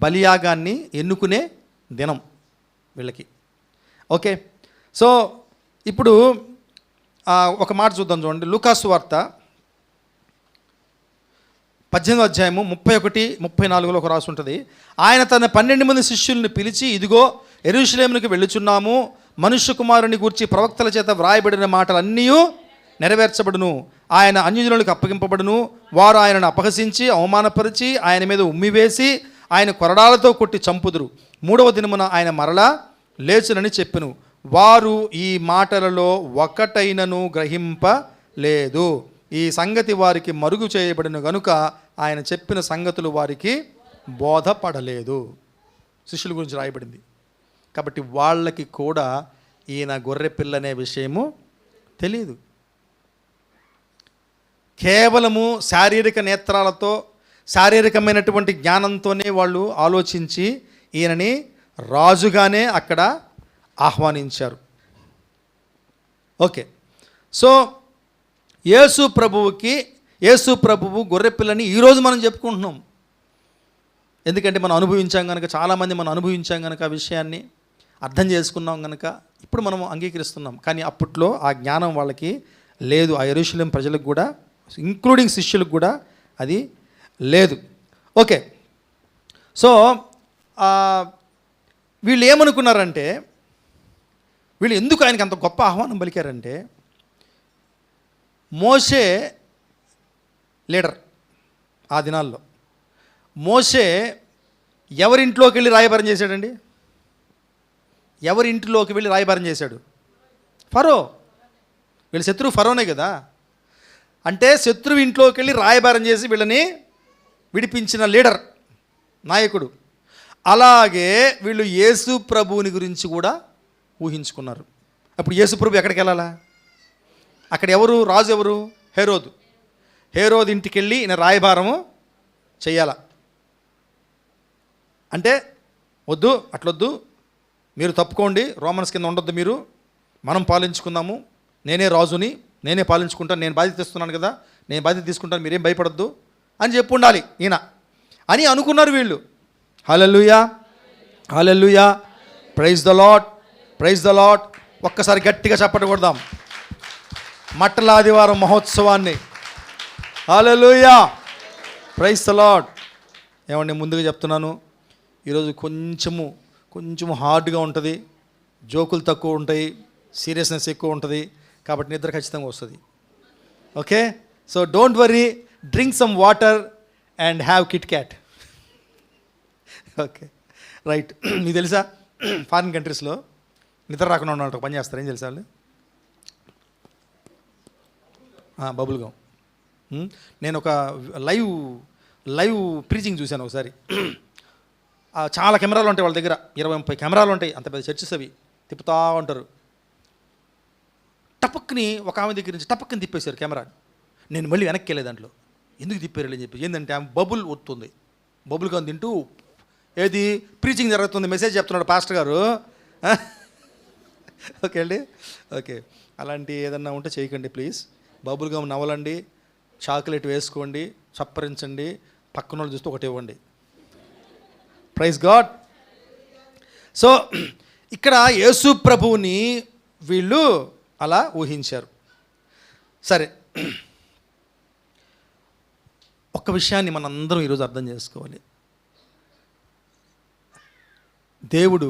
బలియాగాన్ని ఎన్నుకునే దినం వీళ్ళకి. ఓకే, సో ఇప్పుడు ఒక మాట చూద్దాం. చూడండి, లూకాసు వార్త 18వ అధ్యాయము 31-34 ఒక రాసి ఉంటుంది. ఆయన తన 12 మంది శిష్యుల్ని పిలిచి, ఇదిగో యెరూషలేమునికి వెళ్ళుచున్నాము, మనుష్య కుమారుని గూర్చి ప్రవక్తల చేత వ్రాయబడిన మాటలన్నీ నెరవేర్చబడును. ఆయన అన్యజనులకు అప్పగింపబడును. వారు ఆయనను అపహసించి అవమానపరిచి ఆయన మీద ఉమ్మివేసి ఆయన కొరడాలతో కొట్టి చంపుదురు. 3వ దినమున ఆయన మరలా లేచునని చెప్పెను. వారు ఈ మాటలలో ఒకటైనను గ్రహింపలేదు. ఈ సంగతి వారికి మరుగు చేయబడిన గనుక ఆయన చెప్పిన సంగతులు వారికి బోధపడలేదు. శిష్యుల గురించి రాయబడింది కాబట్టి వాళ్ళకి కూడా ఈయన గొర్రెపిల్ల అనే విషయము తెలియదు. కేవలము శారీరక నేత్రాలతో, శారీరకమైనటువంటి జ్ఞానంతోనే వాళ్ళు ఆలోచించి ఈయనని రాజుగానే అక్కడ ఆహ్వానించారు. ఓకే, సో యేసు ప్రభువు గొర్రెపిల్లని ఈరోజు మనం చెప్పుకుంటున్నాం. ఎందుకంటే మనం అనుభవించాం కనుక, చాలామంది మనం అనుభవించాం కనుక, ఆ విషయాన్ని అర్థం చేసుకున్నాం కనుక ఇప్పుడు మనం అంగీకరిస్తున్నాం. కానీ అప్పట్లో ఆ జ్ఞానం వాళ్ళకి లేదు. ఆ యెరూషలేం ప్రజలకు కూడా, ఇంక్లూడింగ్ శిష్యులకు కూడా అది లేదు. ఓకే, సో వీళ్ళు ఏమనుకున్నారంటే, వీళ్ళు ఎందుకు ఆయనకి అంత గొప్ప ఆహ్వానం పలికారంటే, మోషే లీడర్ ఆ దినాల్లో. మోషే ఎవరింట్లోకి వెళ్ళి రాయబారం చేశాడండి? ఎవరింటిలోకి వెళ్ళి రాయబారం చేశాడు? ఫరో. వీళ్ళ శత్రువు ఫరోనే కదా. అంటే శత్రువు ఇంట్లోకి వెళ్ళి రాయబారం చేసి వీళ్ళని విడిపించిన లీడర్, నాయకుడు. అలాగే వీళ్ళు యేసు ప్రభువుని గురించి కూడా ఊహించుకున్నారు. అప్పుడు యేసు ప్రభు ఎక్కడికి వెళ్ళాలా? అక్కడ ఎవరు రాజు? ఎవరు? హేరోదు ఇంటికి వెళ్ళి ఈయన రాయబారము చెయ్యాల. అంటే వద్దు, అట్లొద్దు, మీరు తప్పుకోండి, రోమన్స్ కింద ఉండొద్దు, మనం పాలించుకుందాము, నేనే రాజుని, నేనే పాలించుకుంటాను, నేను బాధ్యత ఇస్తున్నాను కదా, నేను బాధ్యత తీసుకుంటాను, మీరేం భయపడద్దు అని చెప్పి ఉండాలి ఈయన అని అనుకున్నారు వీళ్ళు. హల్లెలూయా, హల్లెలూయా, ప్రైజ్ ద లార్డ్. ఒక్కసారి గట్టిగా చప్పట్లు కొడదాం మట్టల ఆదివారం మహోత్సవాన్ని. హల్లెలూయా, ప్రైజ్ ద లార్డ్. ఏమండి, ముందుగా చెప్తున్నాను, ఈరోజు కొంచెము హార్డ్గా ఉంటుంది, జోకులు తక్కువ ఉంటాయి, సీరియస్నెస్ ఎక్కువ ఉంటుంది. కాబట్టి నిద్ర ఖచ్చితంగా వస్తుంది. Okay, so don't worry, drink some water and have Kit Kat. Okay, right. మీకు తెలుసా ఫారిన్ కంట్రీస్లో నిద్ర రాకుండా ఉన్నట్టు పని చేస్తారు, ఏం తెలుసా వాళ్ళు? Bubble gum. నేను ఒక లైవ్ ప్రీచింగ్ చూశాను ఒకసారి. చాలా కెమెరాలు ఉంటాయి వాళ్ళ దగ్గర, 20-30 కెమెరాలు ఉంటాయి, అంత పెద్ద చర్చెస్ అవి, తిప్పుతూ ఉంటారు. టపక్ని ఒక ఆమె దగ్గర నుంచి టపక్ని తిప్పేశారు కెమెరా. నేను మళ్ళీ వెనక్కి వెళ్ళే దాంట్లో, ఎందుకు తిప్పారు అని చెప్పి. ఏంటంటే ఆమె బబుల్ వస్తుంది, బబుల్ గమ్ తింటూ ఏది ప్రీచింగ్ జరుగుతుంది, మెసేజ్ చెప్తున్నాడు పాస్టర్ గారు. ఓకే అండి, ఓకే. అలాంటి ఏదన్నా ఉంటే చేయకండి ప్లీజ్. బబుల్ గమ్ నవ్వలండి, చాక్లెట్ వేసుకోండి, చప్పరించండి, పక్కన వాళ్ళు చూస్తే ఒకటి ఇవ్వండి. Praise God. సో ఇక్కడ యేసు ప్రభువుని వీళ్ళు అలా ఊహించారు. సరే, ఒక్క విషయాన్ని మనందరం ఈరోజు అర్థం చేసుకోవాలి. దేవుడు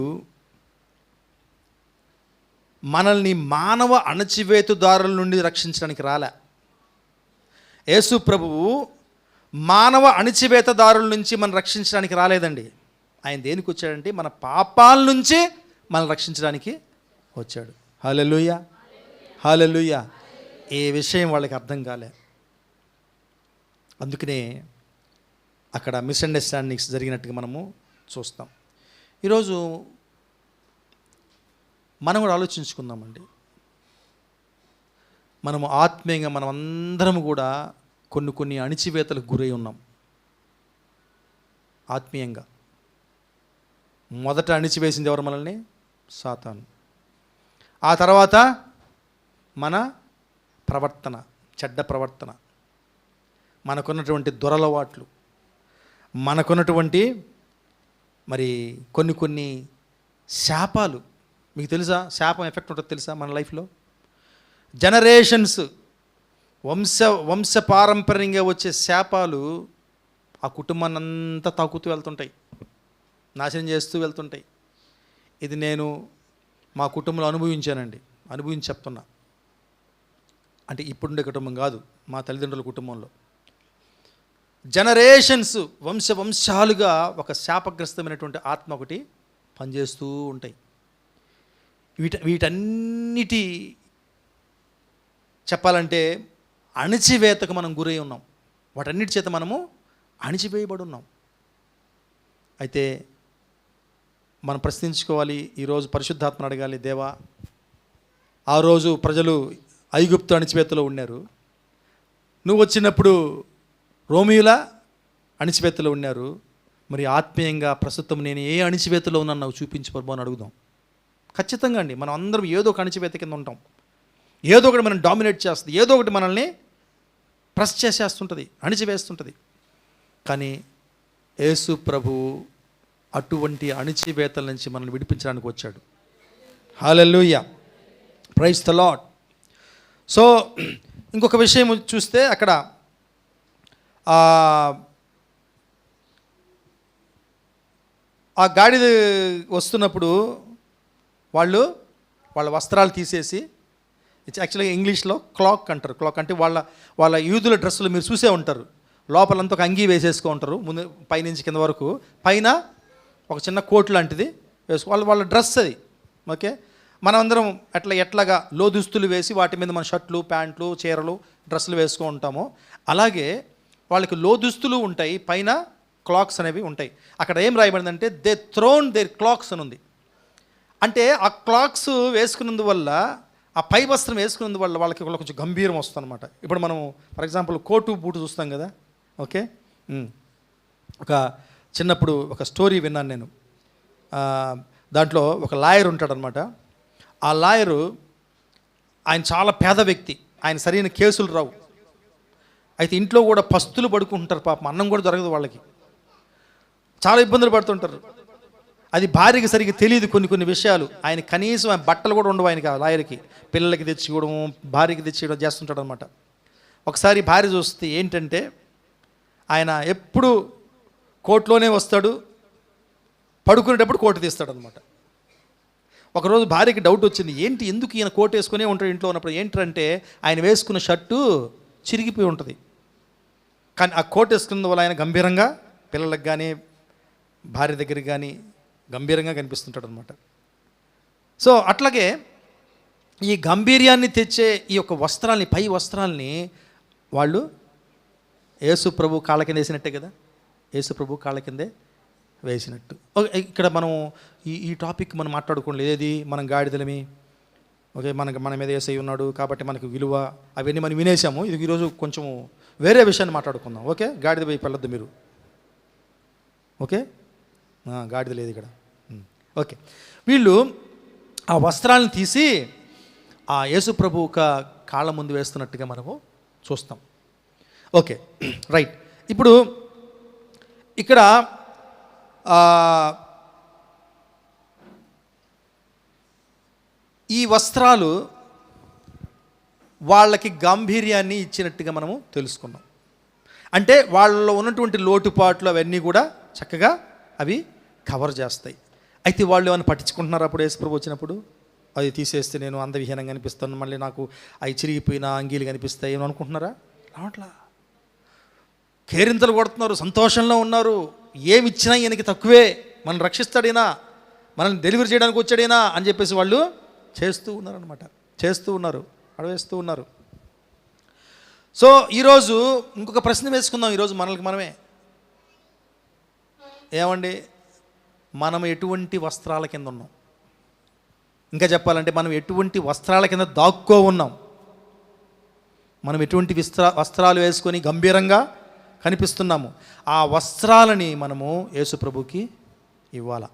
మనల్ని మానవ అణచివేతుదారుల నుండి రక్షించడానికి రాలే. యేసు ప్రభువు మానవ అణచివేతదారుల నుంచి మనం రక్షించడానికి రాలేదండి. ఆయన దేనికి వచ్చాడంటే మన పాపాల నుంచి మనం రక్షించడానికి వచ్చాడు. హల్లెలూయా, హల్లెలూయా. ఏ విషయం వాళ్ళకి అర్థం కాలే. అందుకనే అక్కడ మిస్అండర్స్టాండింగ్స్ జరిగినట్టుగా మనము చూస్తాం. ఈరోజు మనం కూడా ఆలోచించుకుందామండి. మనము ఆత్మీయంగా మనం అందరం కూడా కొన్ని అణిచివేతలకు గురై ఉన్నాం. ఆత్మీయంగా మొదట అణిచివేసింది ఎవరు? మనల్ని సాతాను. ఆ తర్వాత మన ప్రవర్తన, చెడ్డ ప్రవర్తన, మనకున్నటువంటి దురలవాట్లు, మనకున్నటువంటి మరి కొన్ని శాపాలు. మీకు తెలుసా శాపం ఎఫెక్ట్ ఉంటుంది తెలుసా మన లైఫ్లో? జనరేషన్స్, వంశ పారంపర్యంగా వచ్చే శాపాలు ఆ కుటుంబాన్ని అంతా తాకుతూ వెళ్తుంటాయి, నాశనం చేస్తూ వెళ్తుంటాయి. ఇది నేను మా కుటుంబంలో అనుభవించానండి, అనుభవించి చెప్తున్నా. అంటే ఇప్పుడుండే కుటుంబం కాదు, మా తల్లిదండ్రుల కుటుంబంలో జనరేషన్స్, వంశాలుగా ఒక శాపగ్రస్తమైనటువంటి ఆత్మ ఒకటి పనిచేస్తూ ఉంటాయి. వీటన్నిటి చెప్పాలంటే అణిచివేతకు మనం గురై ఉన్నాం. వాటన్నిటి చేత మనము అణిచివేయబడి ఉన్నాం. అయితే మనం ప్రశ్నించుకోవాలి. ఈరోజు పరిశుద్ధాత్మను అడగాలి, దేవా, ఆ రోజు ప్రజలు ఐగుప్తు అణిచివేతలో ఉన్నారు, నువ్వు వచ్చినప్పుడు రోమియుల అణిచివేతలో ఉన్నారు, మరి ఆత్మీయంగా ప్రస్తుతం నేను ఏ అణిచివేతలో ఉన్నాను నాకు చూపించు ప్రభు అని అడుగుదాం. ఖచ్చితంగా అండి, మనం అందరం ఏదో ఒక అణిచివేత కింద ఉంటాం. ఏదో ఒకటి మనం డామినేట్ చేస్తుంది, ఏదో ఒకటి మనల్ని ప్రెస్ చేసేస్తుంటుంది, అణిచివేస్తుంటుంది. కానీ యేసు ప్రభు అటువంటి అణిచివేతల నుంచి మనల్ని విడిపించడానికి వచ్చాడు. హల్లెలూయా, ప్రైజ్ ద లార్డ్. సో ఇంకొక విషయం చూస్తే అక్కడ ఆ గాడిద వస్తున్నప్పుడు వాళ్ళ వస్త్రాలు తీసేసి, యాక్చువల్గా ఇంగ్లీష్లో క్లాక్ అంటారు. క్లాక్ అంటే వాళ్ళ యూదుల డ్రెస్సులు మీరు చూసే ఉంటారు. లోపలంతా ఒక అంగీ వేసేసుకో ఉంటారు, ముందు పైనుంచి కింద వరకు, పైన ఒక చిన్న కోట్ లాంటిది వేసుకో, వాళ్ళ డ్రెస్ అది. ఓకే, మనమందరం ఎట్లాగా లోదుస్తులు వేసి వాటి మీద మన షర్ట్లు, ప్యాంట్లు, చీరలు, డ్రెస్సులు వేసుకుంటూ ఉంటామో అలాగే వాళ్ళకి లోదుస్తులు ఉంటాయి, పైన క్లాక్స్ అనేవి ఉంటాయి. అక్కడ ఏం రాయబడిందంటే దే థ్రోన్ దేర్ క్లాక్స్ అని ఉంది. అంటే ఆ క్లాక్స్ వేసుకున్నందువల్ల, ఆ పై వస్త్రం వేసుకున్నందువల్ల వాళ్ళకి కొంచెం గంభీరం వస్తుంది అనమాట. ఇప్పుడు మనం ఫర్ ఎగ్జాంపుల్ కోటు బూటు చూస్తాం కదా. ఓకే, ఒక చిన్నప్పుడు ఒక స్టోరీ విన్నాను నేను. దాంట్లో ఒక లాయర్ ఉంటాడనమాట. ఆ లాయరు ఆయన చాలా పేద వ్యక్తి, ఆయన సరైన కేసులు రావు. అయితే ఇంట్లో కూడా పస్తులు పడుకుంటారు పాపం, అన్నం కూడా దొరకదు వాళ్ళకి, చాలా ఇబ్బందులు పడుతుంటారు. అది భార్యకి సరిగ్గా తెలియదు కొన్ని విషయాలు. ఆయన కనీసం ఆయన బట్టలు కూడా ఉండవు ఆయనకి, ఆ లాయర్కి. పిల్లలకి తెచ్చివ్వడం, భార్యకి తెచ్చివ్వడం చేస్తుంటాడు అనమాట. ఒకసారి భార్య చూస్తే ఏంటంటే ఆయన ఎప్పుడు కోర్టులోనే వస్తాడు, పడుకునేటప్పుడు కోటు తీస్తాడనమాట. ఒకరోజు భార్యకి డౌట్ వచ్చింది, ఏంటి ఎందుకు ఈయన కోట్ వేసుకునే ఉంటాడు ఇంట్లో ఉన్నప్పుడు. ఏంటంటే ఆయన వేసుకున్న షర్టు చిరిగిపోయి ఉంటుంది. కానీ ఆ కోట్ వేసుకున్న వల్ల ఆయన గంభీరంగా పిల్లలకు కానీ భార్య దగ్గరికి కానీ గంభీరంగా కనిపిస్తుంటాడు అనమాట. సో అట్లాగే ఈ గంభీర్యాన్ని తెచ్చే ఈ యొక్క వస్త్రాల్ని, పై వస్త్రాల్ని వాళ్ళు యేసు ప్రభు కాళ్ళ కింద వేసినట్టే కదా, యేసు ప్రభు కాళ్ళ కిందే వేసినట్టు. ఇక్కడ మనం ఈ టాపిక్ మనం మాట్లాడుకోలేదు. ఏది మనం గాడిదలమి, ఓకే, మన మీద యేసయ్య ఉన్నాడు కాబట్టి మనకు విలువ, అవన్నీ మనం వినేసాము. ఇది ఈరోజు కొంచెం వేరే విషయాన్ని మాట్లాడుకుందాం. ఓకే, గాడిద వైపు వెళ్ళొద్దు మీరు. ఓకే, గాడిద లేదు ఇక్కడ. ఓకే, వీళ్ళు ఆ వస్త్రాలను తీసి ఆ యేసు ప్రభు ఒక కాళ్ళ ముందు వేస్తున్నట్టుగా మనము చూస్తాం. Okay, right. ఇప్పుడు ఇక్కడ ఈ వస్త్రాలు వాళ్ళకి గాంభీర్యాన్ని ఇచ్చినట్టుగా మనము తెలుసుకున్నాం. అంటే వాళ్ళలో ఉన్నటువంటి లోటుపాట్లు అవన్నీ కూడా చక్కగా అవి కవర్ చేస్తాయి. అయితే వాళ్ళు ఏమైనా పట్టించుకుంటున్నారు అప్పుడు యేసుప్రభు వచ్చినప్పుడు? అది తీసేస్తే నేను అందవిహీనంగా కనిపిస్తాను, మళ్ళీ నాకు అవి చిరిగిపోయిన అంగీలు కనిపిస్తాయి ఏమో అనుకుంటున్నారా? రావట్లా. కేరింతలు కొడుతున్నారు, సంతోషంలో ఉన్నారు. ఏమి ఇచ్చినా ఈయనకి తక్కువే, మనం రక్షిస్తాడైనా, మనల్ని డెలివరీ చేయడానికి వచ్చాడైనా అని చెప్పేసి వాళ్ళు చేస్తూ ఉన్నారనమాట. చేస్తూ ఉన్నారు, అడవేస్తూ ఉన్నారు. సో ఈరోజు ఇంకొక ప్రశ్న వేసుకుందాం. ఈరోజు మనమే ఏమండి, మనం ఎటువంటి వస్త్రాల కింద ఉన్నాం? ఇంకా చెప్పాలంటే మనం ఎటువంటి వస్త్రాల కింద దాక్కో ఉన్నాం? మనం ఎటువంటి వస్త్రాలు వేసుకొని గంభీరంగా కనిపిస్తున్నాము? ఆ వస్త్రాలని మనము యేసుప్రభుకి ఇవ్వాలా,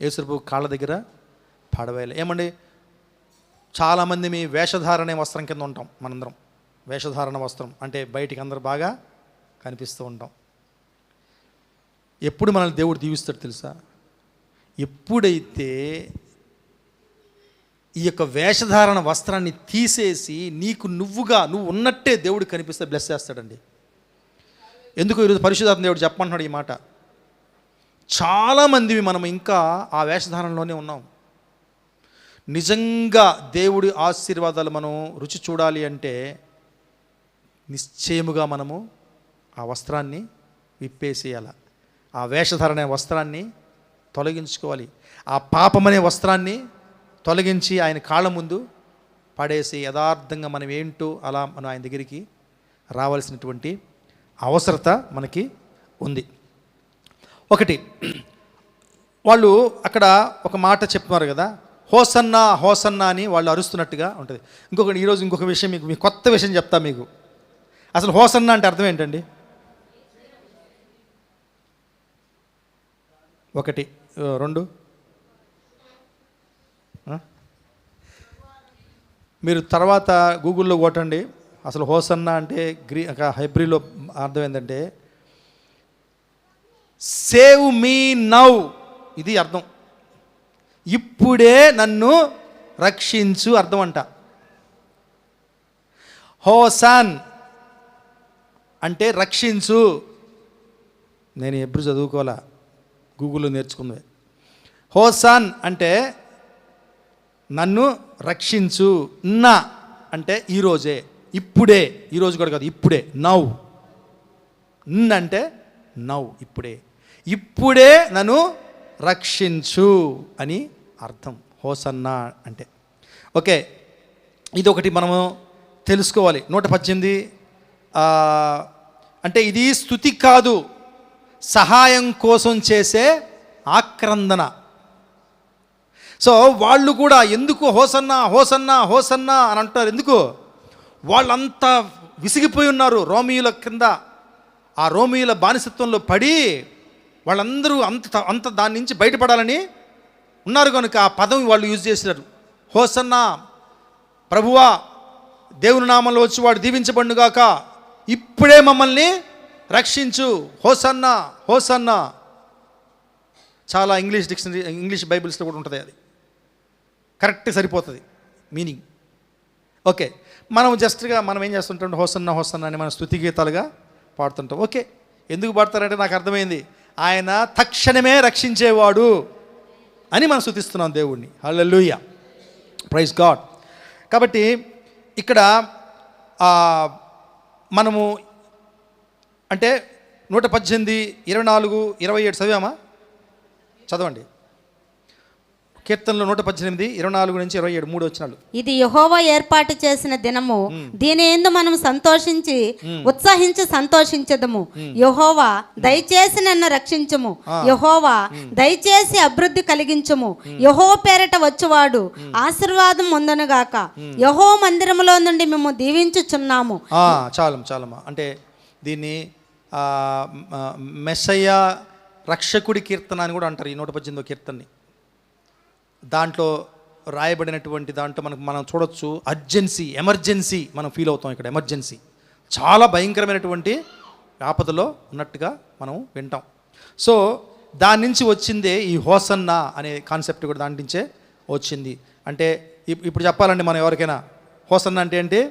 యేసుప్రభు కాళ్ళ దగ్గర పడవేయాలి. ఏమండి, చాలామంది మీ వేషధారణ వస్త్రం కింద ఉంటాం. మనందరం వేషధారణ వస్త్రం అంటే బయటికి అందరూ బాగా కనిపిస్తూ ఉంటాం. ఎప్పుడు మనల్ని దేవుడు దీవిస్తాడు తెలుసా? ఎప్పుడైతే ఈ యొక్క వేషధారణ వస్త్రాన్ని తీసేసి నువ్వు ఉన్నట్టే దేవుడు కనిపిస్తే బ్లెస్ చేస్తాడండి. ఎందుకు ఈరోజు పరిశుద్ధాత్మ దేవుడు చెప్పమంటున్నాడు ఈ మాట. చాలామంది మనం ఇంకా ఆ వేషధారణలోనే ఉన్నాం. నిజంగా దేవుడి ఆశీర్వాదాలు మనం రుచి చూడాలి అంటే నిశ్చయముగా మనము ఆ వస్త్రాన్ని విప్పేసేయాలి. ఆ వేషధారణ వస్త్రాన్ని తొలగించుకోవాలి. ఆ పాపమనే వస్త్రాన్ని తొలగించి ఆయన కాళ్ళ ముందు పడేసి యథార్థంగా మనం ఏంటో అలా మనం ఆయన దగ్గరికి రావాల్సినటువంటి అవసరత మనకి ఉంది. ఒకటి, వాళ్ళు అక్కడ ఒక మాట చెప్తున్నారు కదా, హోసన్నా హోసన్నా అని వాళ్ళు అరుస్తున్నట్టుగా ఉంటుంది. ఈరోజు ఇంకొక విషయం మీకు కొత్త విషయం చెప్తా మీకు. అసలు హోసన్నా అంటే అర్థం ఏంటండి? ఒకటి, రెండు, మీరు తర్వాత గూగుల్లో కొట్టండి. అసలు హోసన్నా అంటే హెబ్రీలో అర్థం ఏంటంటే సేవ్ మీ నౌ, ఇది అర్థం. ఇప్పుడే నన్ను రక్షించు అర్థం అంట. హోసాన్ అంటే రక్షించు. నేను హెబ్రీ చదువుకోవాలా, గూగుల్లో నేర్చుకుంది. హోసాన్ అంటే నన్ను రక్షించు. నా అంటే ఈరోజే, ఇప్పుడే, ఈరోజు కూడా కాదు, ఇప్పుడే, నౌ. అంటే నౌ, ఇప్పుడే, ఇప్పుడే నన్ను రక్షించు అని అర్థం హోసన్నా అంటే. ఓకే, ఇది ఒకటి మనము తెలుసుకోవాలి. 118 అంటే ఇది స్తుతి కాదు, సహాయం కోసం చేసే ఆక్రందన. సో వాళ్ళు కూడా ఎందుకు హోసన్నా హోసన్నా హోసన్నా అని అంటారు? ఎందుకు? వాళ్ళంతా విసిగిపోయి ఉన్నారు రోమియుల కింద, ఆ రోమియుల బానిసత్వంలో పడి వాళ్ళందరూ అంత దాని నుంచి బయటపడాలని ఉన్నారు కనుక ఆ పదం వాళ్ళు యూజ్ చేశారు. హోసన్నా, ప్రభువా దేవుని నామంలో వచ్చి వాడు దీవించబడుగాక, ఇప్పుడే మమ్మల్ని రక్షించు, హోసన్నా హోసన్నా. చాలా ఇంగ్లీష్ బైబిల్స్లో కూడా ఉంటుంది, అది కరెక్ట్ సరిపోతుంది మీనింగ్. ఓకే, మనం జస్ట్గా మనం ఏం చేస్తుంటాం, హోసన్నా హోసన్నా అని మన స్తుతి గీతాలుగా పాడుతుంటాం. ఓకే, ఎందుకు పాడతారంటే నాకు అర్థమైంది, ఆయన తక్షణమే రక్షించేవాడు అని మనం స్తుతిస్తున్నాం దేవుణ్ణి. హల్లెలూయా, ప్రైజ్ గాడ్. కాబట్టి ఇక్కడ మనము అంటే 118, 24, 27 చదివామా? చదవండి. కీర్తనలో 118, 24 నుంచి 27 3 వచనాలు. ఇది యెహోవా ఏర్పాటు చేసిన దినము, దీని యందు మనం సంతోషించి ఉత్సహించి సంతోషించదము. యెహోవా దయచేసి నన్ను రక్షించుము, యెహోవా దయచేసి అభివృద్ధి కలిగించుము. యెహో పేరట వచ్చువాడు ఆశీర్వాదం పొందునుగాక. యెహో మందిరములో నుండి మేము దీవించుచున్నాము. చాలమ్మా. అంటే దీన్ని మెస్సయ్య రక్షకుడి కీర్తన అని కూడా అంటారు. ఈ 118వ కీర్తనని దాంట్లో రాయబడినటువంటి దాంట్లో మనం చూడొచ్చు, ఎమర్జెన్సీ మనం ఫీల్ అవుతాం. ఇక్కడ ఎమర్జెన్సీ చాలా భయంకరమైనటువంటి ఆపదలో ఉన్నట్టుగా మనం వింటాం. సో దాని నుంచి వచ్చిందే ఈ హోసన్నా అనే కాన్సెప్ట్ కూడా దాని నుంచే వచ్చింది. అంటే ఇప్పుడు చెప్పాలండి మనం ఎవరికైనా, హోసన్నా అంటే ఏంటి?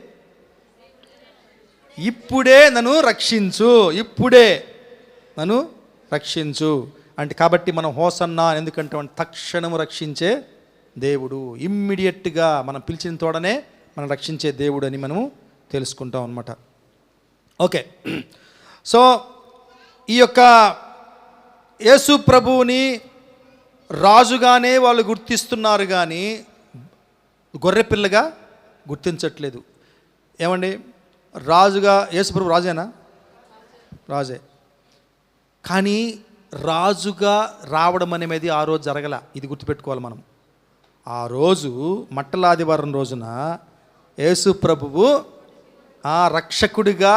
ఇప్పుడే నన్ను రక్షించు, ఇప్పుడే నన్ను రక్షించు అంటే. కాబట్టి మనం హోసన్నా ఎందుకంటే తక్షణము రక్షించే దేవుడు, ఇమ్మీడియట్గా మనం పిలిచిన తోడనే మనం రక్షించే దేవుడు అని మనము తెలుసుకుంటాం అన్నమాట. ఓకే, సో ఈ యొక్క యేసు ప్రభువుని రాజుగానే వాళ్ళు గుర్తిస్తున్నారు కానీ గొర్రెపిల్లగా గుర్తించట్లేదు. ఏమండి, రాజుగా యేసు ప్రభు రాజేనా? రాజే. కానీ రాజుగా రావడం అనేది ఆ రోజు జరగల. ఇది గుర్తుపెట్టుకోవాలి మనం. ఆ రోజు మట్టలాదివారం రోజున యేసు ప్రభువు ఆ రక్షకుడిగా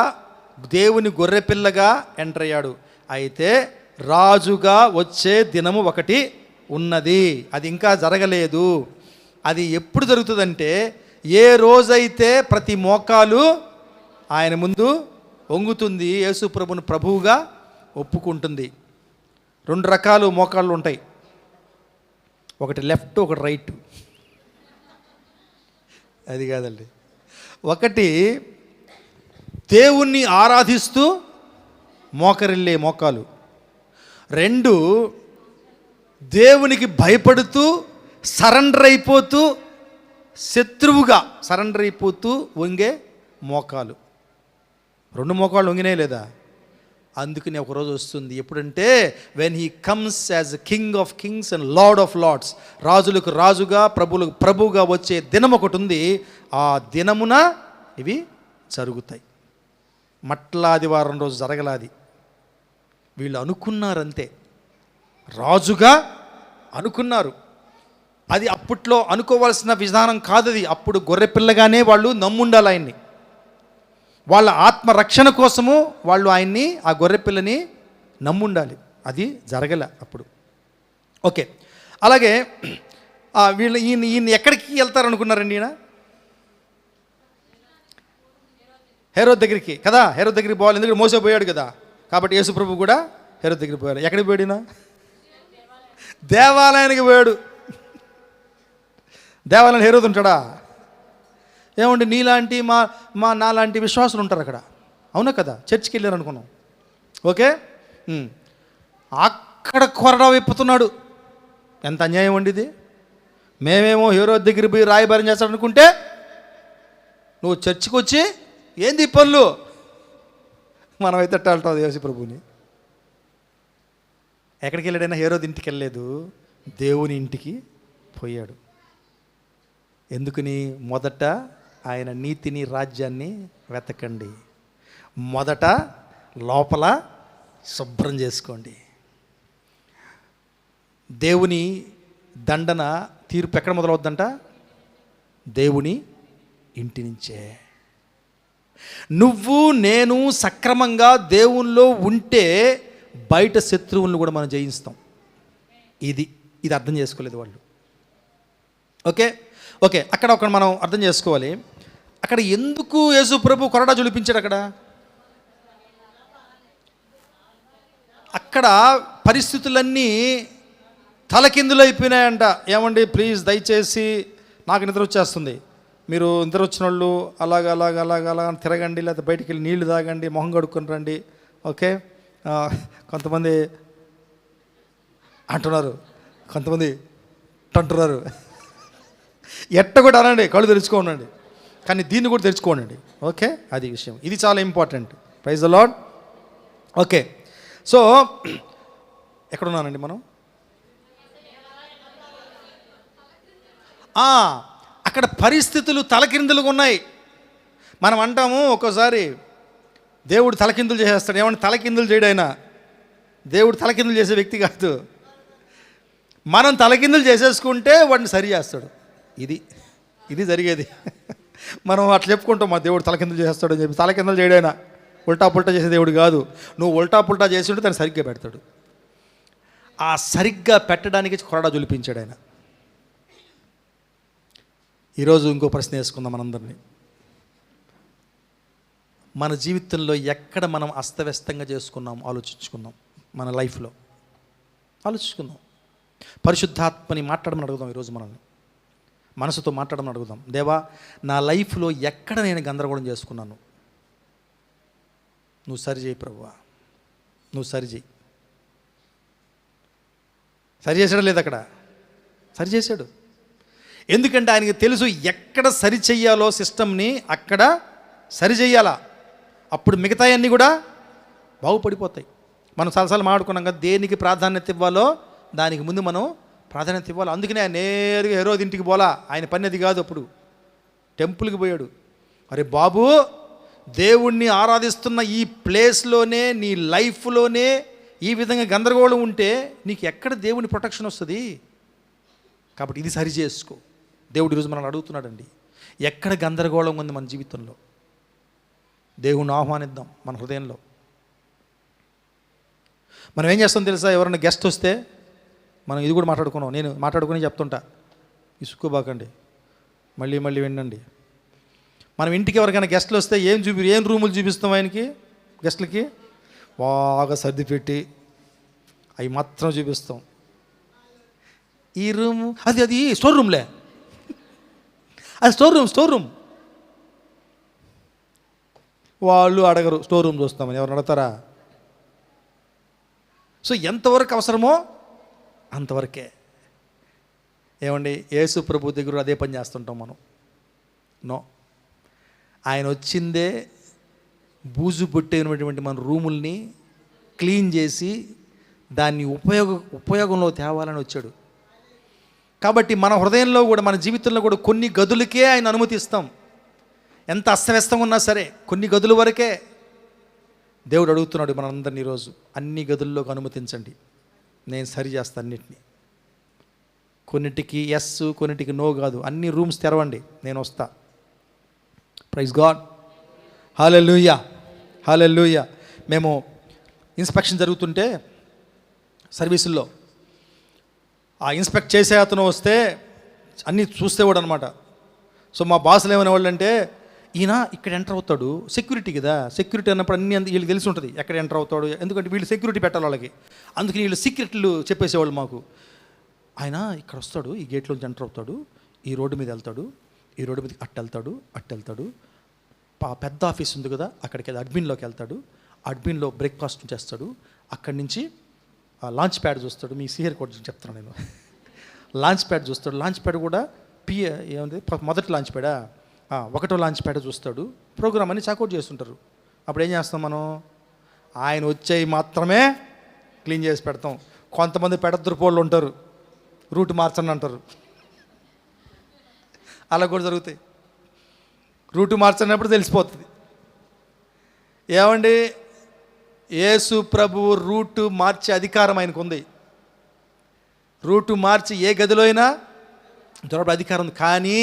దేవుని గొర్రెపిల్లగా ఎంటర్ అయ్యాడు. అయితే రాజుగా వచ్చే దినము ఒకటి ఉన్నది, అది ఇంకా జరగలేదు. అది ఎప్పుడు జరుగుతుందంటే, ఏ రోజైతే ప్రతి మోకాలు ఆయన ముందు వంగుతుంది, యేసు ప్రభుని ప్రభువుగా ఒప్పుకుంటుంది. 2 రకాలు మోకాళ్ళు ఉంటాయి, ఒకటి లెఫ్ట్, ఒకటి రైట్. అది కాదండి. ఒకటి దేవుణ్ణి ఆరాధిస్తూ మోకరిల్లే మోకాలు. 2 దేవునికి భయపడుతూ సరెండర్ అయిపోతూ శత్రువుగా సరెండర్ అయిపోతూ వంగే మోకాలు. 2 మోకాళ్ళు వంగినాయి లేదా? అందుకని ఒకరోజు వస్తుంది, ఎప్పుడంటే when he comes as king of kings and lord of lords, రాజులకు రాజుగా ప్రభువులకు ప్రభువుగా వచ్చే దినం ఒకటి ఉంది. ఆ దినమున ఇవి జరుగుతాయి. మట్లాదివారం రోజు జరగలాది. వీళ్ళు అనుకున్నారంతే, రాజుగా అనుకున్నారు. అది అప్పట్లో అనుకోవాల్సిన విధానం కాదు. అది అప్పుడు గొర్రెపిల్లగానే వాళ్ళు నమ్ముండాలి ఆయన్ని. వాళ్ళ ఆత్మరక్షణ కోసము వాళ్ళు ఆయన్ని, ఆ గొర్రెపిల్లని నమ్ముండాలి. అది జరగల అప్పుడు. ఓకే, అలాగే వీళ్ళు ఈయన ఎక్కడికి వెళ్తారనుకున్నారండి? ఈయన హేరోద్ దగ్గరికి కదా. హేరోద్ దగ్గరికి పోవాలి, ఎందుకంటే మోసే పోయాడు కదా. కాబట్టి యేసు ప్రభు కూడా హేరోద్ దగ్గరికి పోయాడు. ఎక్కడికి పోయాడినా? దేవాలయానికి పోయాడు. దేవాలయం హేరోద్ ఉంటాడా? ఏమండి, నీలాంటి నాలాంటి విశ్వాసులు ఉంటారు అక్కడ, అవునా కదా? చర్చికి వెళ్ళారు అనుకున్నాం. ఓకే, అక్కడ కొరడా విప్పుతున్నాడు. ఎంత అన్యాయం అండి ఇది. మేమేమో హేరోద్ దగ్గర పోయి రాయబారం చేస్తాడనుకుంటే నువ్వు చర్చికి వచ్చి ఏంది పనులు? మనమైతే అంటాం యేసు ప్రభుని. ఎక్కడికి వెళ్ళాడైనా హేరోద్ ఇంటికి వెళ్ళలేదు, దేవుని ఇంటికి పోయాడు. ఎందుకని? మొదట ఆయన నీతిని రాజ్యాన్ని వెతకండి, మొదట లోపల శుభ్రం చేసుకోండి. దేవుని దండన తీర్పు ఎక్కడ మొదలవుద్దంట? దేవుని ఇంటి నుంచే. నువ్వు నేను సక్రమంగా దేవునిలో ఉంటే బయట శత్రువులను కూడా మనం జయిస్తాం. ఇది అర్థం చేసుకోలేదు వాళ్ళు. ఓకే, అక్కడ ఒక మనం అర్థం చేసుకోవాలి. అక్కడ ఎందుకు యేసు ప్రభు కొరడా జులిపించాడు? అక్కడ పరిస్థితులన్నీ తలకిందులైపోయినాయంట. ఏమండి, ప్లీజ్ దయచేసి, నాకు నిద్ర వచ్చేస్తుంది, మీరు నిద్ర వచ్చిన వాళ్ళు అలాగ తిరగండి, లేకపోతే బయటికి వెళ్ళి నీళ్లు తాగండి, మొహం కడుక్కొని రండి. ఓకే, కొంతమంది అంటున్నారు, కొంతమంది అంటున్నారు. ఎట్ట కూడా అనండి, కళ్ళు తెరుచుకోనండి, కానీ దీన్ని కూడా తెరుచుకోనండి. ఓకే, అది విషయం. ఇది చాలా important. Praise the Lord. Okay, so ఎక్కడున్నానండి మనం? అక్కడ పరిస్థితులు తలకిందులుగా ఉన్నాయి. మనం అంటాము ఒక్కోసారి దేవుడు తలకిందులు చేసేస్తాడు. ఏమన్నా తలకిందులు చేయడైనా? దేవుడు తలకిందులు చేసే వ్యక్తి కాదు. మనం తలకిందులు చేసేసుకుంటే వాడిని సరి చేస్తాడు. ఇది జరిగేది. మనం అట్లా చెప్పుకుంటాం, మా దేవుడు తలకిందులు చేస్తాడు అని చెప్పి. తలకిందులు చేయడైనా ఉల్టా పుల్టా చేసే దేవుడు కాదు. నువ్వు ఉల్టా పుల్టా చేసి ఉంటే తను సరిగ్గా పెడతాడు. ఆ సరిగ్గా పెట్టడానికి కొరడా జొలిపించాడు ఆయన. ఈరోజు ఇంకో ప్రశ్న వేసుకుందాం మనందరినీ. మన జీవితంలో ఎక్కడ మనం అస్తవ్యస్తంగా చేసుకున్నాం ఆలోచించుకుందాం. మన లైఫ్లో ఆలోచించుకుందాం. పరిశుద్ధాత్మని మాట్లాడమని అడుగుదాం. ఈరోజు మనల్ని మనసుతో మాట్లాడమని అడుగుదాం. దేవా, నా లైఫ్లో ఎక్కడ నేను గందరగోళం చేసుకున్నాను, నువ్వు సరిచేయి ప్రభువా, నువ్వు సరిచేయి. సరి చేశాడు లేదు, అక్కడ సరి చేశాడు. ఎందుకంటే ఆయనకి తెలుసు ఎక్కడ సరి చెయ్యాలో సిస్టమ్ని అక్కడ సరి చెయ్యాలా. అప్పుడు మిగతాయన్నీ కూడా బాగుపడిపోతాయి. మనం చాలాసార్లు మాట్లాడుకున్నాం కదా, దేనికి ప్రాధాన్యత ఇవ్వాలో దానికి ముందు మనం ప్రాధాన్యత ఇవ్వాలి. అందుకనే ఆయన నేరుగా హెరోదు ఇంటికి పోలా. ఆయన పని అది కాదు. అప్పుడు టెంపుల్కి పోయాడు. అరే బాబు, దేవుణ్ణి ఆరాధిస్తున్న ఈ ప్లేస్లోనే, నీ లైఫ్లోనే ఈ విధంగా గందరగోళం ఉంటే నీకు ఎక్కడ దేవుని ప్రొటెక్షన్ వస్తుంది? కాబట్టి ఇది సరి చేసుకో. దేవుడు ఈరోజు మనల్ని అడుగుతున్నాడండి, ఎక్కడ గందరగోళం ఉంది మన జీవితంలో? దేవుణ్ణి ఆహ్వానిద్దాం మన హృదయంలో. మనం ఏం చేస్తాం తెలుసా? ఎవరైనా గెస్ట్ వస్తే మనం ఇది కూడా మాట్లాడుకున్నాం. నేను మాట్లాడుకుని చెప్తుంటా, ఇసుక్కోబాకండి, మళ్ళీ వినండి. మనం ఇంటికి ఎవరికైనా గెస్ట్లు వస్తే ఏం రూములు చూపిస్తాం ఆయనకి? గెస్ట్లకి బాగా సర్ది పెట్టి అవి మాత్రం చూపిస్తాం. ఈ రూము అది స్టోర్ రూమ్లే, అది స్టోర్ రూమ్. వాళ్ళు అడగరు స్టోర్ రూమ్ చూస్తామని. ఎవరు అడుగుతారా? సో ఎంతవరకు అవసరమో అంతవరకే. ఏమండి, యేసు ప్రభు దగ్గర అదే పని చేస్తుంటాం మనం. నో, ఆయన వచ్చిందే బూజు పుట్టినటువంటి మన రూముల్ని క్లీన్ చేసి దాన్ని ఉపయోగంలో తేవాలని వచ్చాడు. కాబట్టి మన హృదయంలో కూడా, మన జీవితంలో కూడా కొన్ని గదులకే ఆయన అనుమతిస్తాం. ఎంత అస్తవ్యస్తంగా ఉన్నా సరే కొన్ని గదుల వరకే దేవుడు అడుగుతున్నాడు మనందరినీ ఈరోజు. అన్ని గదుల్లోకి అనుమతించండి, నేను సరి చేస్తాను అన్నిటినీ. కొన్నిటికి ఎస్, కొన్నిటికి నో కాదు. అన్ని రూమ్స్ తెరవండి, నేను వస్తా. ప్రైజ్ గాడ్, హల్లెలూయా, హల్లెలూయా. మేము ఇన్స్పెక్షన్ జరుగుతుంటే సర్వీసుల్లో ఆ ఇన్స్పెక్ట్ చేసే అతను వస్తే అన్నీ చూస్తేవాడు అనమాట. సో మా బాసులు ఏమనే వాళ్ళు అంటే, ఈయన ఇక్కడ ఎంటర్ అవుతాడు, సెక్యూరిటీ కదా, సెక్యూరిటీ అన్నప్పుడు అన్నీ వీళ్ళకి తెలిసి ఉంటుంది ఎక్కడ ఎంటర్ అవుతాడు. ఎందుకంటే వీళ్ళు సెక్యూరిటీ పెట్టాలి వాళ్ళకి. అందుకని వీళ్ళు సీక్రెట్లు చెప్పేసేవాళ్ళు మాకు. ఆయన ఇక్కడ వస్తాడు, ఈ గేట్లోంచి ఎంటర్ అవుతాడు, ఈ రోడ్డు మీద వెళ్తాడు, ఈ రోడ్డు మీద అట్టు వెళ్తాడు, పెద్ద ఆఫీస్ ఉంది కదా, అక్కడికి వెళ్ళి అడ్మిన్లోకి వెళ్తాడు, అడ్మిన్లో బ్రేక్ఫాస్ట్ చేస్తాడు, అక్కడి నుంచి లాంచ్ ప్యాడ్ చూస్తాడు. మీ సిఆర్ కూడా చెప్తున్నాను నేను. లాంచ్ ప్యాడ్ చూస్తాడు. లాంచ్ ప్యాడ్ కూడా ఏముంది, మొదటి లాంచ్ ప్యాడా, ఒకటో లాంచ్ ప్యాడ్ చూస్తాడు. ప్రోగ్రామ్ అని చాకౌట్ చేస్తుంటారు. అప్పుడు ఏం చేస్తాం మనం? ఆయన వచ్చేవి మాత్రమే క్లీన్ చేసి పెడతాం. కొంతమంది పెడద్దురుపోళ్ళు ఉంటారు, రూట్ మార్చండి అంటారు. అలా కూడా జరుగుతాయి. రూటు మార్చనప్పుడు తెలిసిపోతుంది. ఏమండి, యేసు ప్రభువు రూటు మార్చే అధికారం ఆయనకు ఉంది. రూటు మార్చి ఏ గదిలో అయినా దొరకడం అధికారం ఉంది. కానీ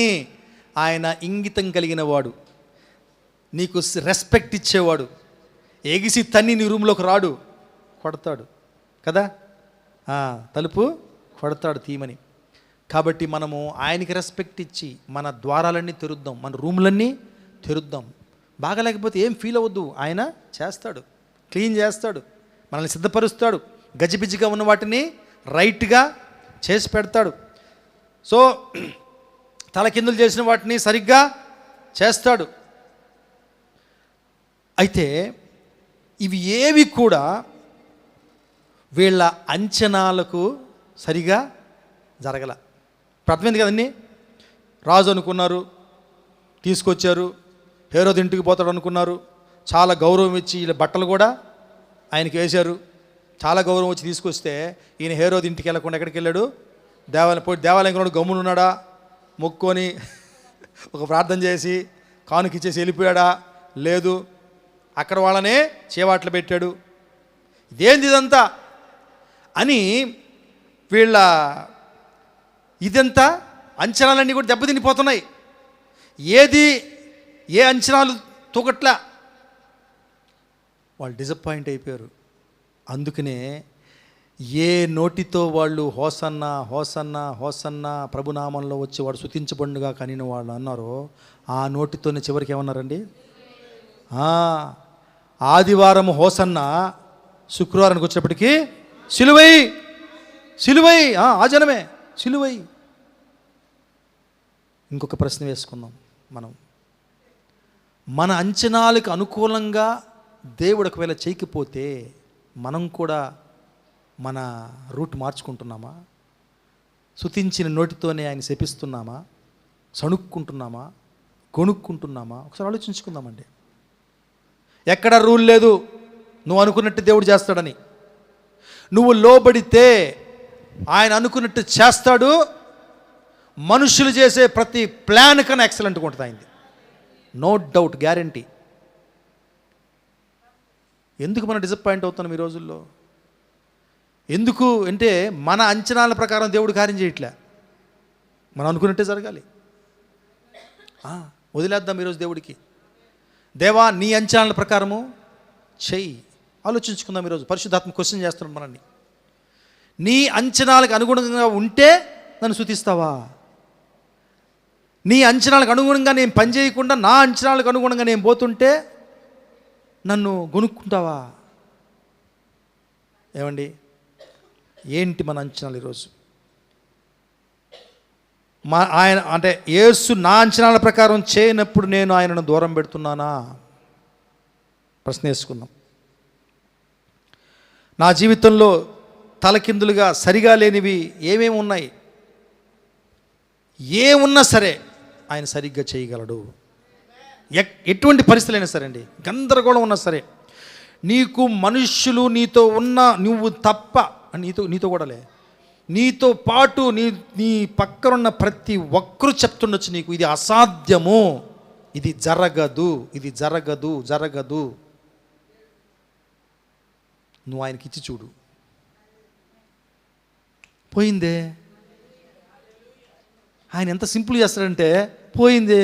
ఆయన ఇంగితం కలిగిన వాడు, నీకు రెస్పెక్ట్ ఇచ్చేవాడు. ఎగిసి తన్ని నీ రూమ్లోకి రాడు, కొడతాడు కదా, తలుపు కొడతాడు తీయమని. కాబట్టి మనము ఆయనకి రెస్పెక్ట్ ఇచ్చి మన ద్వారాలన్నీ తెరుద్దాం, మన రూములన్నీ తెరుద్దాం. బాగాలేకపోతే ఏం ఫీల్ అవ్వద్దు, ఆయన చేస్తాడు, క్లీన్ చేస్తాడు, మనల్ని సిద్ధపరుస్తాడు, గజిబిజిగా ఉన్న వాటిని రైట్గా చేసి పెడతాడు. సో తలకిందులు చేసిన వాటిని సరిగ్గా చేస్తాడు. అయితే ఇవి ఏవి కూడా వీళ్ళ అంచనాలకు సరిగా జరగల. అర్థమైంది కదండి. రాజు అనుకున్నారు, తీసుకొచ్చారు. హేరోదు ఇంటికి పోతాడు అనుకున్నారు. చాలా గౌరవం ఇచ్చి వీళ్ళ బట్టలు కూడా ఆయనకి వేశారు, చాలా గౌరవం వచ్చి తీసుకొస్తే ఈయన హేరోది ఇంటికి వెళ్ళకుండా ఎక్కడికి వెళ్ళాడు? దేవాలయంలో గమ్మున ఉన్నాడా? మొక్కుకొని ఒక ప్రార్థన చేసి కానుకిచ్చేసి వెళ్ళిపోయాడా? లేదు, అక్కడ వాళ్ళనే చేవాట్లు పెట్టాడు. ఇదేంది ఇదంతా అని వీళ్ళ ఇదంతా అంచనాలన్నీ కూడా దెబ్బతినిపోతున్నాయి. ఏ అంచనాలు తూకట్లా, వాళ్ళు డిసప్పాయింట్ అయిపోయారు. అందుకనే ఏ నోటితో వాళ్ళు హోసన్నా హోసన్నా హోసన్నా ప్రభునామంలో వచ్చి వాడు స్తుతించబడుగా కనిన వాళ్ళు అన్నారో, ఆ నోటితోనే చివరికి ఏమన్నారండి? ఆదివారం హోసన్నా, శుక్రవారానికి వచ్చేప్పటికి సిలువై సిలువై, ఆ జనమే సిలువై. ఇంకొక ప్రశ్న వేసుకుందాం మనం. మన అంచనాలకు అనుకూలంగా దేవుడు ఒకవేళ చేయకపోతే మనం కూడా మన రూట్ మార్చుకుంటున్నామా? స్తుతించిన నోటితోనే ఆయన శపిస్తున్నామా? సణుక్కుంటున్నామా? కొనుక్కుంటున్నామా? ఒకసారి ఆలోచించుకుందామండి. ఎక్కడ రూల్ లేదు నువ్వు అనుకున్నట్టు దేవుడు చేస్తాడని. నువ్వు లోబడితే ఆయన అనుకున్నట్టు చేస్తాడు. మనుషులు చేసే ప్రతి ప్లాన్ కన్నా ఎక్సలెంట్గా ఉంటుంది ఆయనది, నో డౌట్, గ్యారంటీ. ఎందుకు మనం డిసప్పాయింట్ అవుతున్నాం ఈ రోజుల్లో? ఎందుకు అంటే మన అంచనాల ప్రకారం దేవుడు కార్యం చేయట్లే. మనం అనుకున్నట్టే జరగాలి. వదిలేద్దాం ఈరోజు దేవుడికి. దేవా నీ అంచనాల ప్రకారము చెయ్యి. ఆలోచించుకుందాం ఈరోజు. పరిశుద్ధాత్మ క్వశ్చన్ చేస్తున్నాడు మనల్ని. నీ అంచనాలకు అనుగుణంగా ఉంటే నన్ను స్తుతిస్తావా? నీ అంచనాలకు అనుగుణంగా నేను పని చేయకుండా నా అంచనాలకు అనుగుణంగా నేను పోతుంటే నన్ను గొనుక్కుంటావా? ఏమండి, ఏంటి మన అంచనాలు ఈరోజు? ఆయన అంటే యేసు నా అంచనాల ప్రకారం చేయనప్పుడు నేను ఆయనను దూరం పెడుతున్నానా? ప్రశ్న వేసుకుందాం. నా జీవితంలో తలకిందులుగా సరిగా లేనివి ఏమేమి ఉన్నాయి? ఏమున్నా సరే ఆయన సరిగ్గా చేయగలడు. ఎటువంటి పరిస్థితులైనా సరే అండి, గందరగోళం ఉన్నా సరే, నీకు మనుష్యులు నీతో ఉన్న, నువ్వు తప్ప నీతో కూడాలే, నీతో పాటు నీ పక్కనున్న ప్రతి ఒక్కరూ చెప్తుండొచ్చు నీకు ఇది అసాధ్యము, ఇది జరగదు, ఇది జరగదు జరగదు. నువ్వు ఆయనకి ఇచ్చి చూడు, పోయిందే. ఆయన ఎంత సింపుల్ చేస్తాడంటే పోయిందే.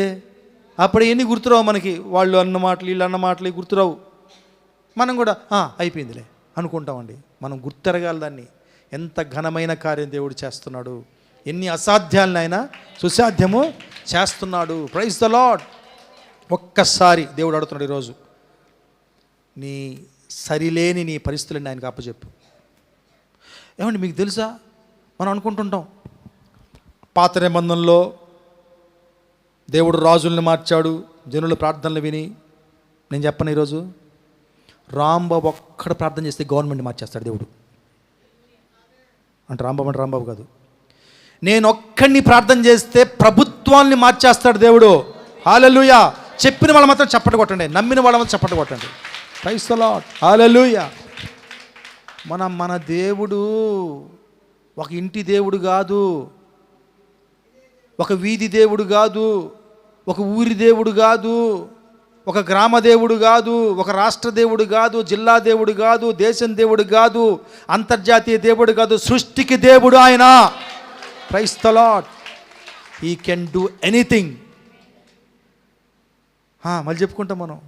అప్పుడు ఎన్ని గుర్తురావు మనకి, వాళ్ళు అన్న మాటలు వీళ్ళు అన్న మాటలు గుర్తురావు. మనం కూడా అయిపోయిందిలే అనుకుంటామండి. మనం గుర్తెరగాలి దాన్ని. ఎంత ఘనమైన కార్యం దేవుడు చేస్తున్నాడు, ఎన్ని అసాధ్యాలను ఆయన సుసాధ్యము చేస్తున్నాడు. Praise the lord. ఒక్కసారి దేవుడు అడుగుతున్నాడు ఈరోజు, నీ సరిలేని నీ పరిస్థితులను ఆయనకు అప్పచెప్పు. ఏమండి మీకు తెలుసా, మనం అనుకుంటుంటాం పాత నిబంధనలో దేవుడు రాజుల్ని మార్చాడు, జనుల ప్రార్థనలు విని. నేను చెప్పను ఈరోజు, రాంబాబు ఒక్కడ ప్రార్థన చేస్తే గవర్నమెంట్ మార్చేస్తాడు దేవుడు. అంటే రాంబాబు కాదు, నేను ఒక్కడిని ప్రార్థన చేస్తే ప్రభుత్వాన్ని మార్చేస్తాడు దేవుడు. హల్లెలూయా. చెప్పిన వాళ్ళు మాత్రం చప్పట్లు కొట్టండి, నమ్మిన వాళ్ళ మాత్రం చప్పట్లు కొట్టండి. Praise the Lord. హల్లెలూయా. మన దేవుడు ఒక ఇంటి దేవుడు కాదు, ఒక వీధి దేవుడు కాదు, ఒక ఊరి దేవుడు కాదు, ఒక గ్రామ దేవుడు కాదు, ఒక రాష్ట్ర దేవుడు కాదు, జిల్లా దేవుడు కాదు, దేశం దేవుడు కాదు, అంతర్జాతీయ దేవుడు కాదు, సృష్టికి దేవుడు ఆయన. Praise the lord. He can do anything. మళ్ళీ చెప్పుకుంటాం మనం,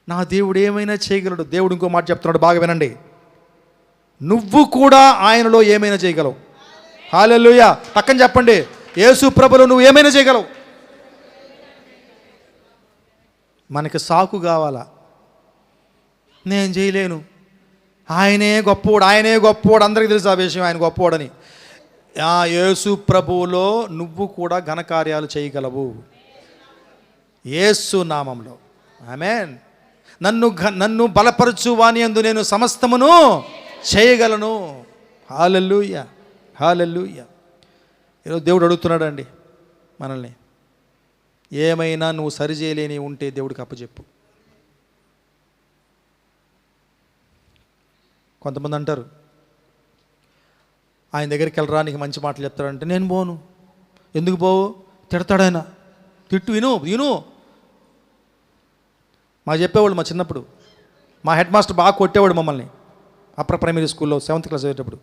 నా దేవుడు ఏమైనా చేయగలడు. దేవుడు ఇంకో మాట చెప్తున్నాడు, బాగా వినండి. నువ్వు కూడా ఆయనలో ఏమైనా చేయగలవు. హల్లెలూయా. పక్కన చెప్పండి, యేసు ప్రభులో నువ్వు ఏమైనా చేయగలవు. మనకి సాకు కావాలా? నేను చేయలేను, ఆయనే గొప్పవాడు, అందరికీ తెలుసు ఆ విషయం, ఆయన గొప్పవాడని. యేసు ప్రభువులో నువ్వు కూడా ఘనకార్యాలు చేయగలవు, యేసు నామంలో. ఆమేన్. నన్ను బలపరచు వాని యందు నేను సమస్తమును చేయగలను. హల్లెలూయా, హల్లెలూయా. ఈరోజు దేవుడు అడుగుతున్నాడు అండి మనల్ని, ఏమైనా నువ్వు సరిచేయలేని ఉంటే దేవుడికి అప్పచెప్పు. కొంతమంది అంటారు, ఆయన దగ్గరికి వెళ్ళరా నీకు మంచి మాటలు చెప్తాడంటే నేను పోను. ఎందుకు పోవు? తిడతాడు ఆయన. తిట్టు, విను. మాకు చెప్పేవాళ్ళు మా చిన్నప్పుడు, మా హెడ్ మాస్టర్ బాగా కొట్టేవాడు మమ్మల్ని అప్పర్ ప్రైమరీ స్కూల్లో 7th క్లాస్ చదివేటప్పుడు.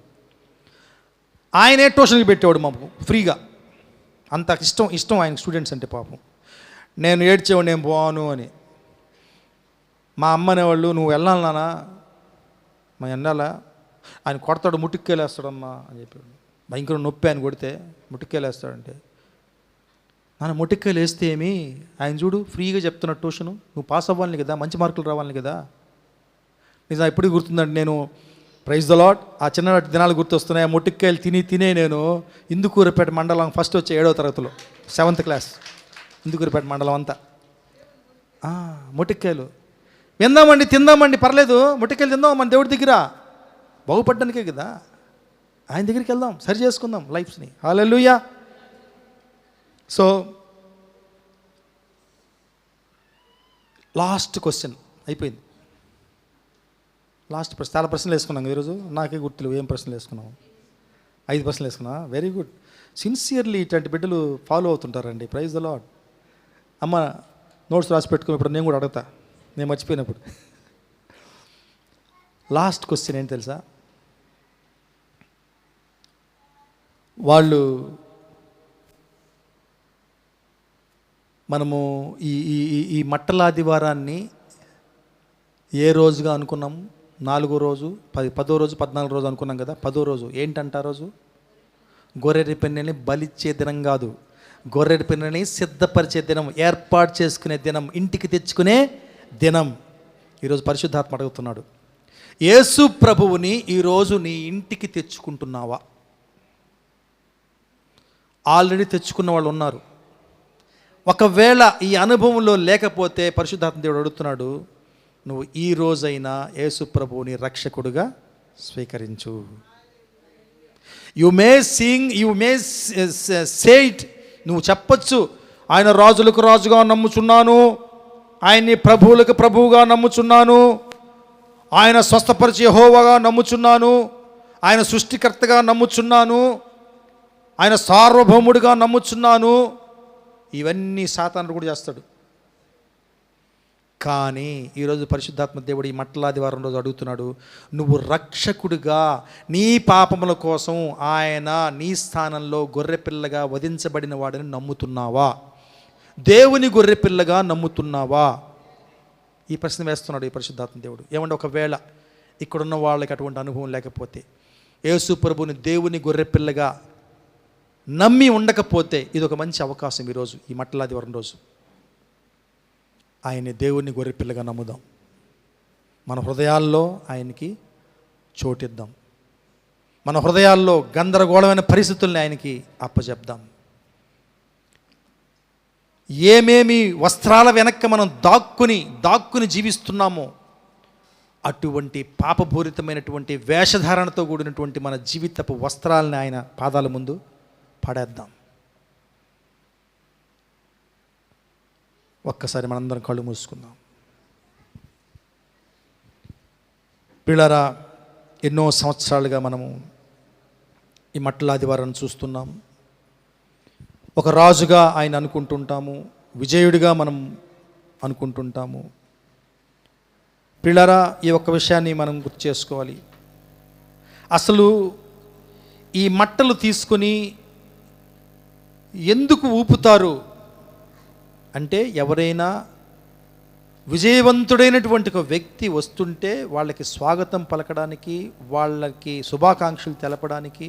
ఆయనే ట్యూషన్కి పెట్టేవాడు మాకు ఫ్రీగా. అంత ఇష్టం ఆయన స్టూడెంట్స్ అంటే. పాపం నేను ఏడ్చేవాడు, నేను పోను అని. మా అమ్మ అనేవాళ్ళు, నువ్వు వెళ్ళాలి నాన్న, మా వెళ్ళాలా, ఆయన కొడతాడు, ముట్టుక్కేలేస్తాడమ్మా అని చెప్పాడు. భయంకర నొప్పి ఆయన కొడితే, ముట్టుక్కేలేస్తాడంటే. నాన్న ముట్టుక్కేలు వేస్తే ఏమి, ఆయన చూడు ఫ్రీగా చెప్తున్న ట్యూషను, నువ్వు పాస్ అవ్వాలని కదా, మంచి మార్కులు రావాలని కదా. నిజం ఎప్పటికీ గుర్తుందండి. నేను ప్రైజ్ ద లార్డ్ ఆ చిన్ననాటి దినాలు గుర్తొస్తున్నాయి. ఆ ముట్టుక్కాయలు తిని నేను ఇందుకూరుపేట మండలం ఫస్ట్ వచ్చే 7వ తరగతిలో 7th క్లాస్, ఇందుకూరుపేట మండలం అంతా ముట్టుక్కాయలు విందామండి, తిందామండి, పర్లేదు, ముట్టుక్కాయలు తిందాం, మన దేవుడి దగ్గర బాగుపడ్డానికే కదా, ఆయన దగ్గరికి వెళ్దాం, సరి చేసుకుందాం లైఫ్స్ని. హల్లెలూయా. సో లాస్ట్ క్వశ్చన్ అయిపోయింది. లాస్ట్ ప్రశ్న. చాలా ప్రశ్నలు వేసుకున్నాం ఈరోజు, నాకే గుర్తులేవు ఏం ప్రశ్నలు వేసుకున్నాము. 5 ప్రశ్నలు వేసుకున్నా. Very good. సిన్సియర్లీ ఇట్లాంటి బిడ్డలు ఫాలో అవుతుంటారండి. Praise the Lord. అమ్మ నోట్స్ రాసి పెట్టుకుని ఇప్పుడు నేను కూడా అడుగుతా, నేను మర్చిపోయినప్పుడు. లాస్ట్ క్వశ్చన్ ఏంటి తెలుసా? వాళ్ళు మనము ఈ మట్టలాదివారాన్ని ఏ రోజుగా అనుకున్నాము? 4వ రోజు, 10వ రోజు, 14వ రోజు అనుకున్నాం కదా. 10వ రోజు ఏంటంట? ఆ రోజు గొర్రె పిన్నెని బలిచ్చే దినం కాదు, గొర్రె పిన్నెని సిద్ధపరిచే దినం, ఏర్పాటు చేసుకునే దినం, ఇంటికి తెచ్చుకునే దినం. ఈరోజు పరిశుద్ధాత్మ అడుగుతున్నాడు, యేసు ప్రభువుని ఈరోజు నీ ఇంటికి తెచ్చుకుంటున్నావా? ఆల్రెడీ తెచ్చుకున్న వాళ్ళు ఉన్నారు. ఒకవేళ ఈ అనుభవంలో లేకపోతే పరిశుద్ధాత్మ దేవుడు అడుగుతున్నాడు, నువ్వు ఈ రోజైనా యేసు ప్రభువుని రక్షకుడుగా స్వీకరించు. You may sing, you may say it. నువ్వు చెప్పచ్చు, ఆయన రాజులకు రాజుగా నమ్ముచున్నాను, ఆయన్ని ప్రభువులకు ప్రభువుగా నమ్ముచున్నాను, ఆయన స్వస్థపరిచే యెహోవాగా నమ్ముచున్నాను, ఆయన సృష్టికర్తగా నమ్ముచున్నాను, ఆయన సార్వభౌముడిగా నమ్ముచున్నాను. ఇవన్నీ సాతానుడు కూడా చేస్తాడు. కానీ ఈరోజు పరిశుద్ధాత్మ దేవుడు ఈ మట్టలాదివారం రోజు అడుగుతున్నాడు, నువ్వు రక్షకుడిగా నీ పాపముల కోసం ఆయన నీ స్థానంలో గొర్రెపిల్లగా వధించబడిన వాడిని నమ్ముతున్నావా? దేవుని గొర్రెపిల్లగా నమ్ముతున్నావా? ఈ ప్రశ్న వేస్తున్నాడు ఈ పరిశుద్ధాత్మ దేవుడు. ఏమంటే ఒకవేళ ఇక్కడున్న వాళ్ళకి అటువంటి అనుభవం లేకపోతే, యేసు ప్రభువుని దేవుని గొర్రెపిల్లగా నమ్మి ఉండకపోతే, ఇది ఒక మంచి అవకాశం ఈరోజు, ఈ మట్టలాదివారం రోజు ఆయన్ని దేవుని గొర్రెపిల్లగా నమ్ముదాం. మన హృదయాల్లో ఆయనకి చోటిద్దాం. మన హృదయాల్లో గందరగోళమైన పరిస్థితుల్ని ఆయనకి అప్పచెప్దాం. ఏమేమి వస్త్రాల వెనక్కి మనం దాక్కుని జీవిస్తున్నామో అటువంటి పాపపూరితమైనటువంటి వేషధారణతో కూడినటువంటి మన జీవితపు వస్త్రాలని ఆయన పాదాల ముందు పడేద్దాం. ఒక్కసారి మనందరం కళ్ళు మూసుకుందాం. పిల్లరా, ఎన్నో సంవత్సరాలుగా మనము ఈ మట్టలాదివారాన్ని చూస్తున్నాం. ఒక రాజుగా ఆయన అనుకుంటుంటాము, విజయుడిగా మనం అనుకుంటుంటాము. పిల్లరా, ఈ ఒక్క విషయాన్ని మనం గుర్తు చేసుకోవాలి. అసలు ఈ మట్టలు తీసుకొని ఎందుకు ఊపుతారు అంటే, ఎవరైనా విజయవంతుడైనటువంటి ఒక వ్యక్తి వస్తుంటే వాళ్ళకి స్వాగతం పలకడానికి, వాళ్ళకి శుభాకాంక్షలు తెలపడానికి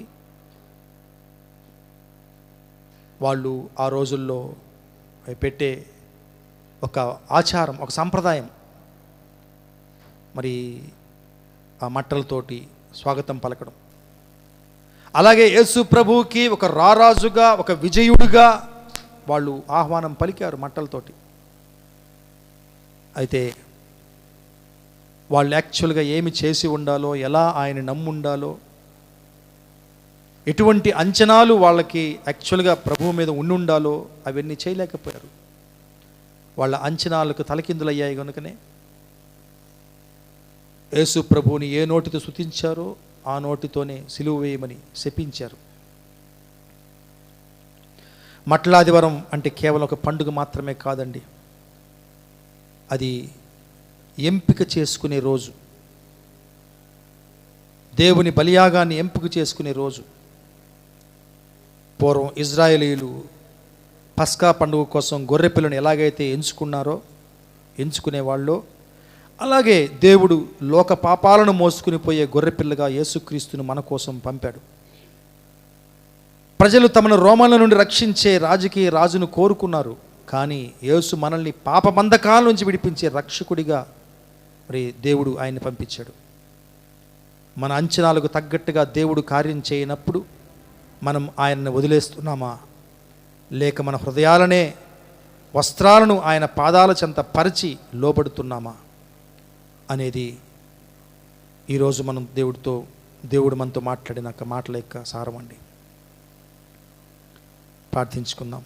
వాళ్ళు ఆ రోజుల్లో పెట్టే ఒక ఆచారం, ఒక సంప్రదాయం. మరి ఆ మట్టలతోటి స్వాగతం పలకడం. అలాగే యేసు ప్రభువుకి ఒక రారాజుగా, ఒక విజయుడిగా వాళ్ళు ఆహ్వానం పలికారు మట్టలతోటి. అయితే వాళ్ళు యాక్చువల్గా ఏమి చేసి ఉండాలో, ఎలా ఆయన నమ్ముండాలో, ఎటువంటి అంచనాలు వాళ్ళకి యాక్చువల్గా ప్రభువు మీద ఉండాలో అవన్నీ చేయలేకపోయారు. వాళ్ళ అంచనాలకు తలకిందులయ్యాయి కనుకనే యేసు ప్రభువుని ఏ నోటితో స్తుతించారో ఆ నోటితోనే సిలువ వేయమని శపించారు. మట్లాదివారం అంటే కేవలం ఒక పండుగ మాత్రమే కాదండి, అది ఎంపిక చేసుకునే రోజు, దేవుని బలియాగాన్ని ఎంపిక చేసుకునే రోజు. పూర్వం ఇజ్రాయేలీయులు పస్కా పండుగ కోసం గొర్రెపిల్లను ఎలాగైతే ఎంచుకునేవాళ్ళో అలాగే దేవుడు లోక పాపాలను మోసుకుని పోయే గొర్రెపిల్లగా యేసుక్రీస్తును మన కోసం పంపాడు. ప్రజలు తమను రోమన్ల నుండి రక్షించే రాజకీయ రాజును కోరుకున్నారు, కానీ యేసు మనల్ని పాప బంధకాల నుంచి విడిపించే రక్షకుడిగా మరి దేవుడు ఆయన్ని పంపించాడు. మన అంచనాలకు తగ్గట్టుగా దేవుడు కార్యం చేయనప్పుడు మనం ఆయన్ని వదిలేస్తున్నామా, లేక మన హృదయాలనే వస్త్రాలను ఆయన పాదాల చెంత పరిచి లోబడుతున్నామా అనేది ఈరోజు మనం దేవుడు మనతో మాట్లాడిన మాటల యొక్క సారం అండి. ప్రార్థించుకుందాం.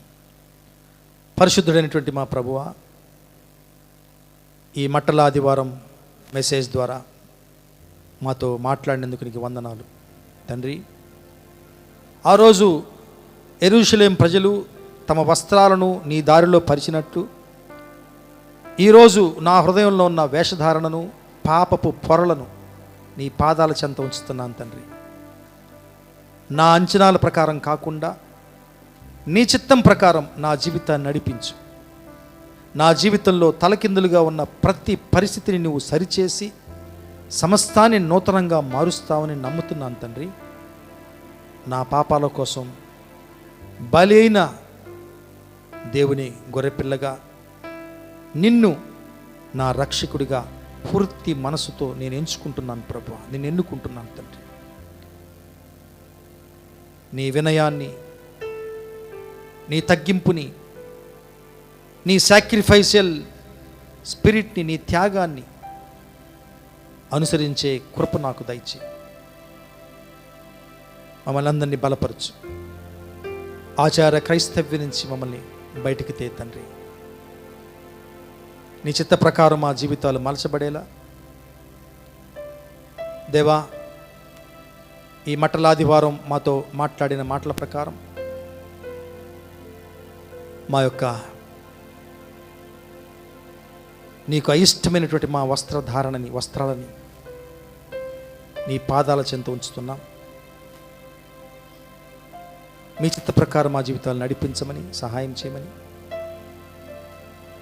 పరిశుద్ధుడైనటువంటి మా ప్రభువా, ఈ మట్టల ఆదివారం మెసేజ్ ద్వారా మాతో మాట్లాడినందుకు నీకు వందనాలు తండ్రి. ఆ రోజు యెరూషలేం ప్రజలు తమ వస్త్రాలను నీ దారిలో పరిచినట్టు ఈరోజు నా హృదయంలో ఉన్న వేషధారణను, పాపపు పొరలను నీ పాదాల చెంత ఉంచుతున్నాను తండ్రి. నా అంచనాల ప్రకారం కాకుండా నీ చిత్తం ప్రకారం నా జీవితాన్ని నడిపించు. నా జీవితంలో తలకిందులుగా ఉన్న ప్రతి పరిస్థితిని నువ్వు సరిచేసి సమస్తాన్ని నూతనంగా మారుస్తావని నమ్ముతున్నాను తండ్రి. నా పాపాల కోసం బలి అయిన దేవుని గొర్రెపిల్లగా నిన్ను నా రక్షకుడిగా పూర్తి మనసుతో నేను ఎంచుకుంటున్నాను ప్రభువా, నేను ఎన్నుకుంటున్నాను తండ్రి. నీ వినయాన్ని, నీ తగ్గింపుని, నీ సాక్రిఫైషియల్ స్పిరిట్ని, నీ త్యాగాన్ని అనుసరించే కృప నాకు దయచే. మమ్మల్ని అందరినీ బలపరచు. ఆచార క్రైస్తవ్యం నుంచి మమ్మల్ని బయటికి తే తండ్రి. నీ చిత్త ప్రకారం మా జీవితాలు మలచబడేలా దేవా, ఈ మట్టలాదివారం మాతో మాట్లాడిన మాటల ప్రకారం మా యొక్క నీకు అయిష్టమైనటువంటి మా వస్త్రాలని నీ పాదాల చెంత ఉంచుతున్నాం. మీ చిత్త ప్రకారం మా జీవితాలు నడిపించమని సహాయం చేయమని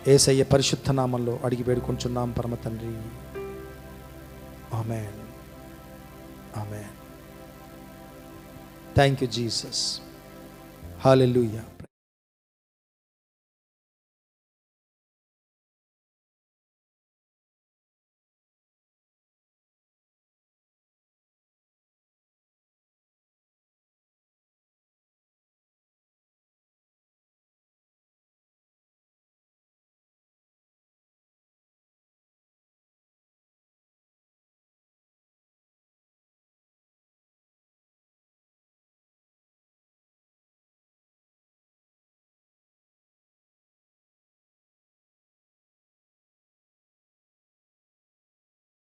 యేసయ్య పరిశుద్ధ నామంలో అడిగి వేడుకొంచున్నాం పరమ తండ్రి. Amen, amen. Thank you Jesus. Hallelujah.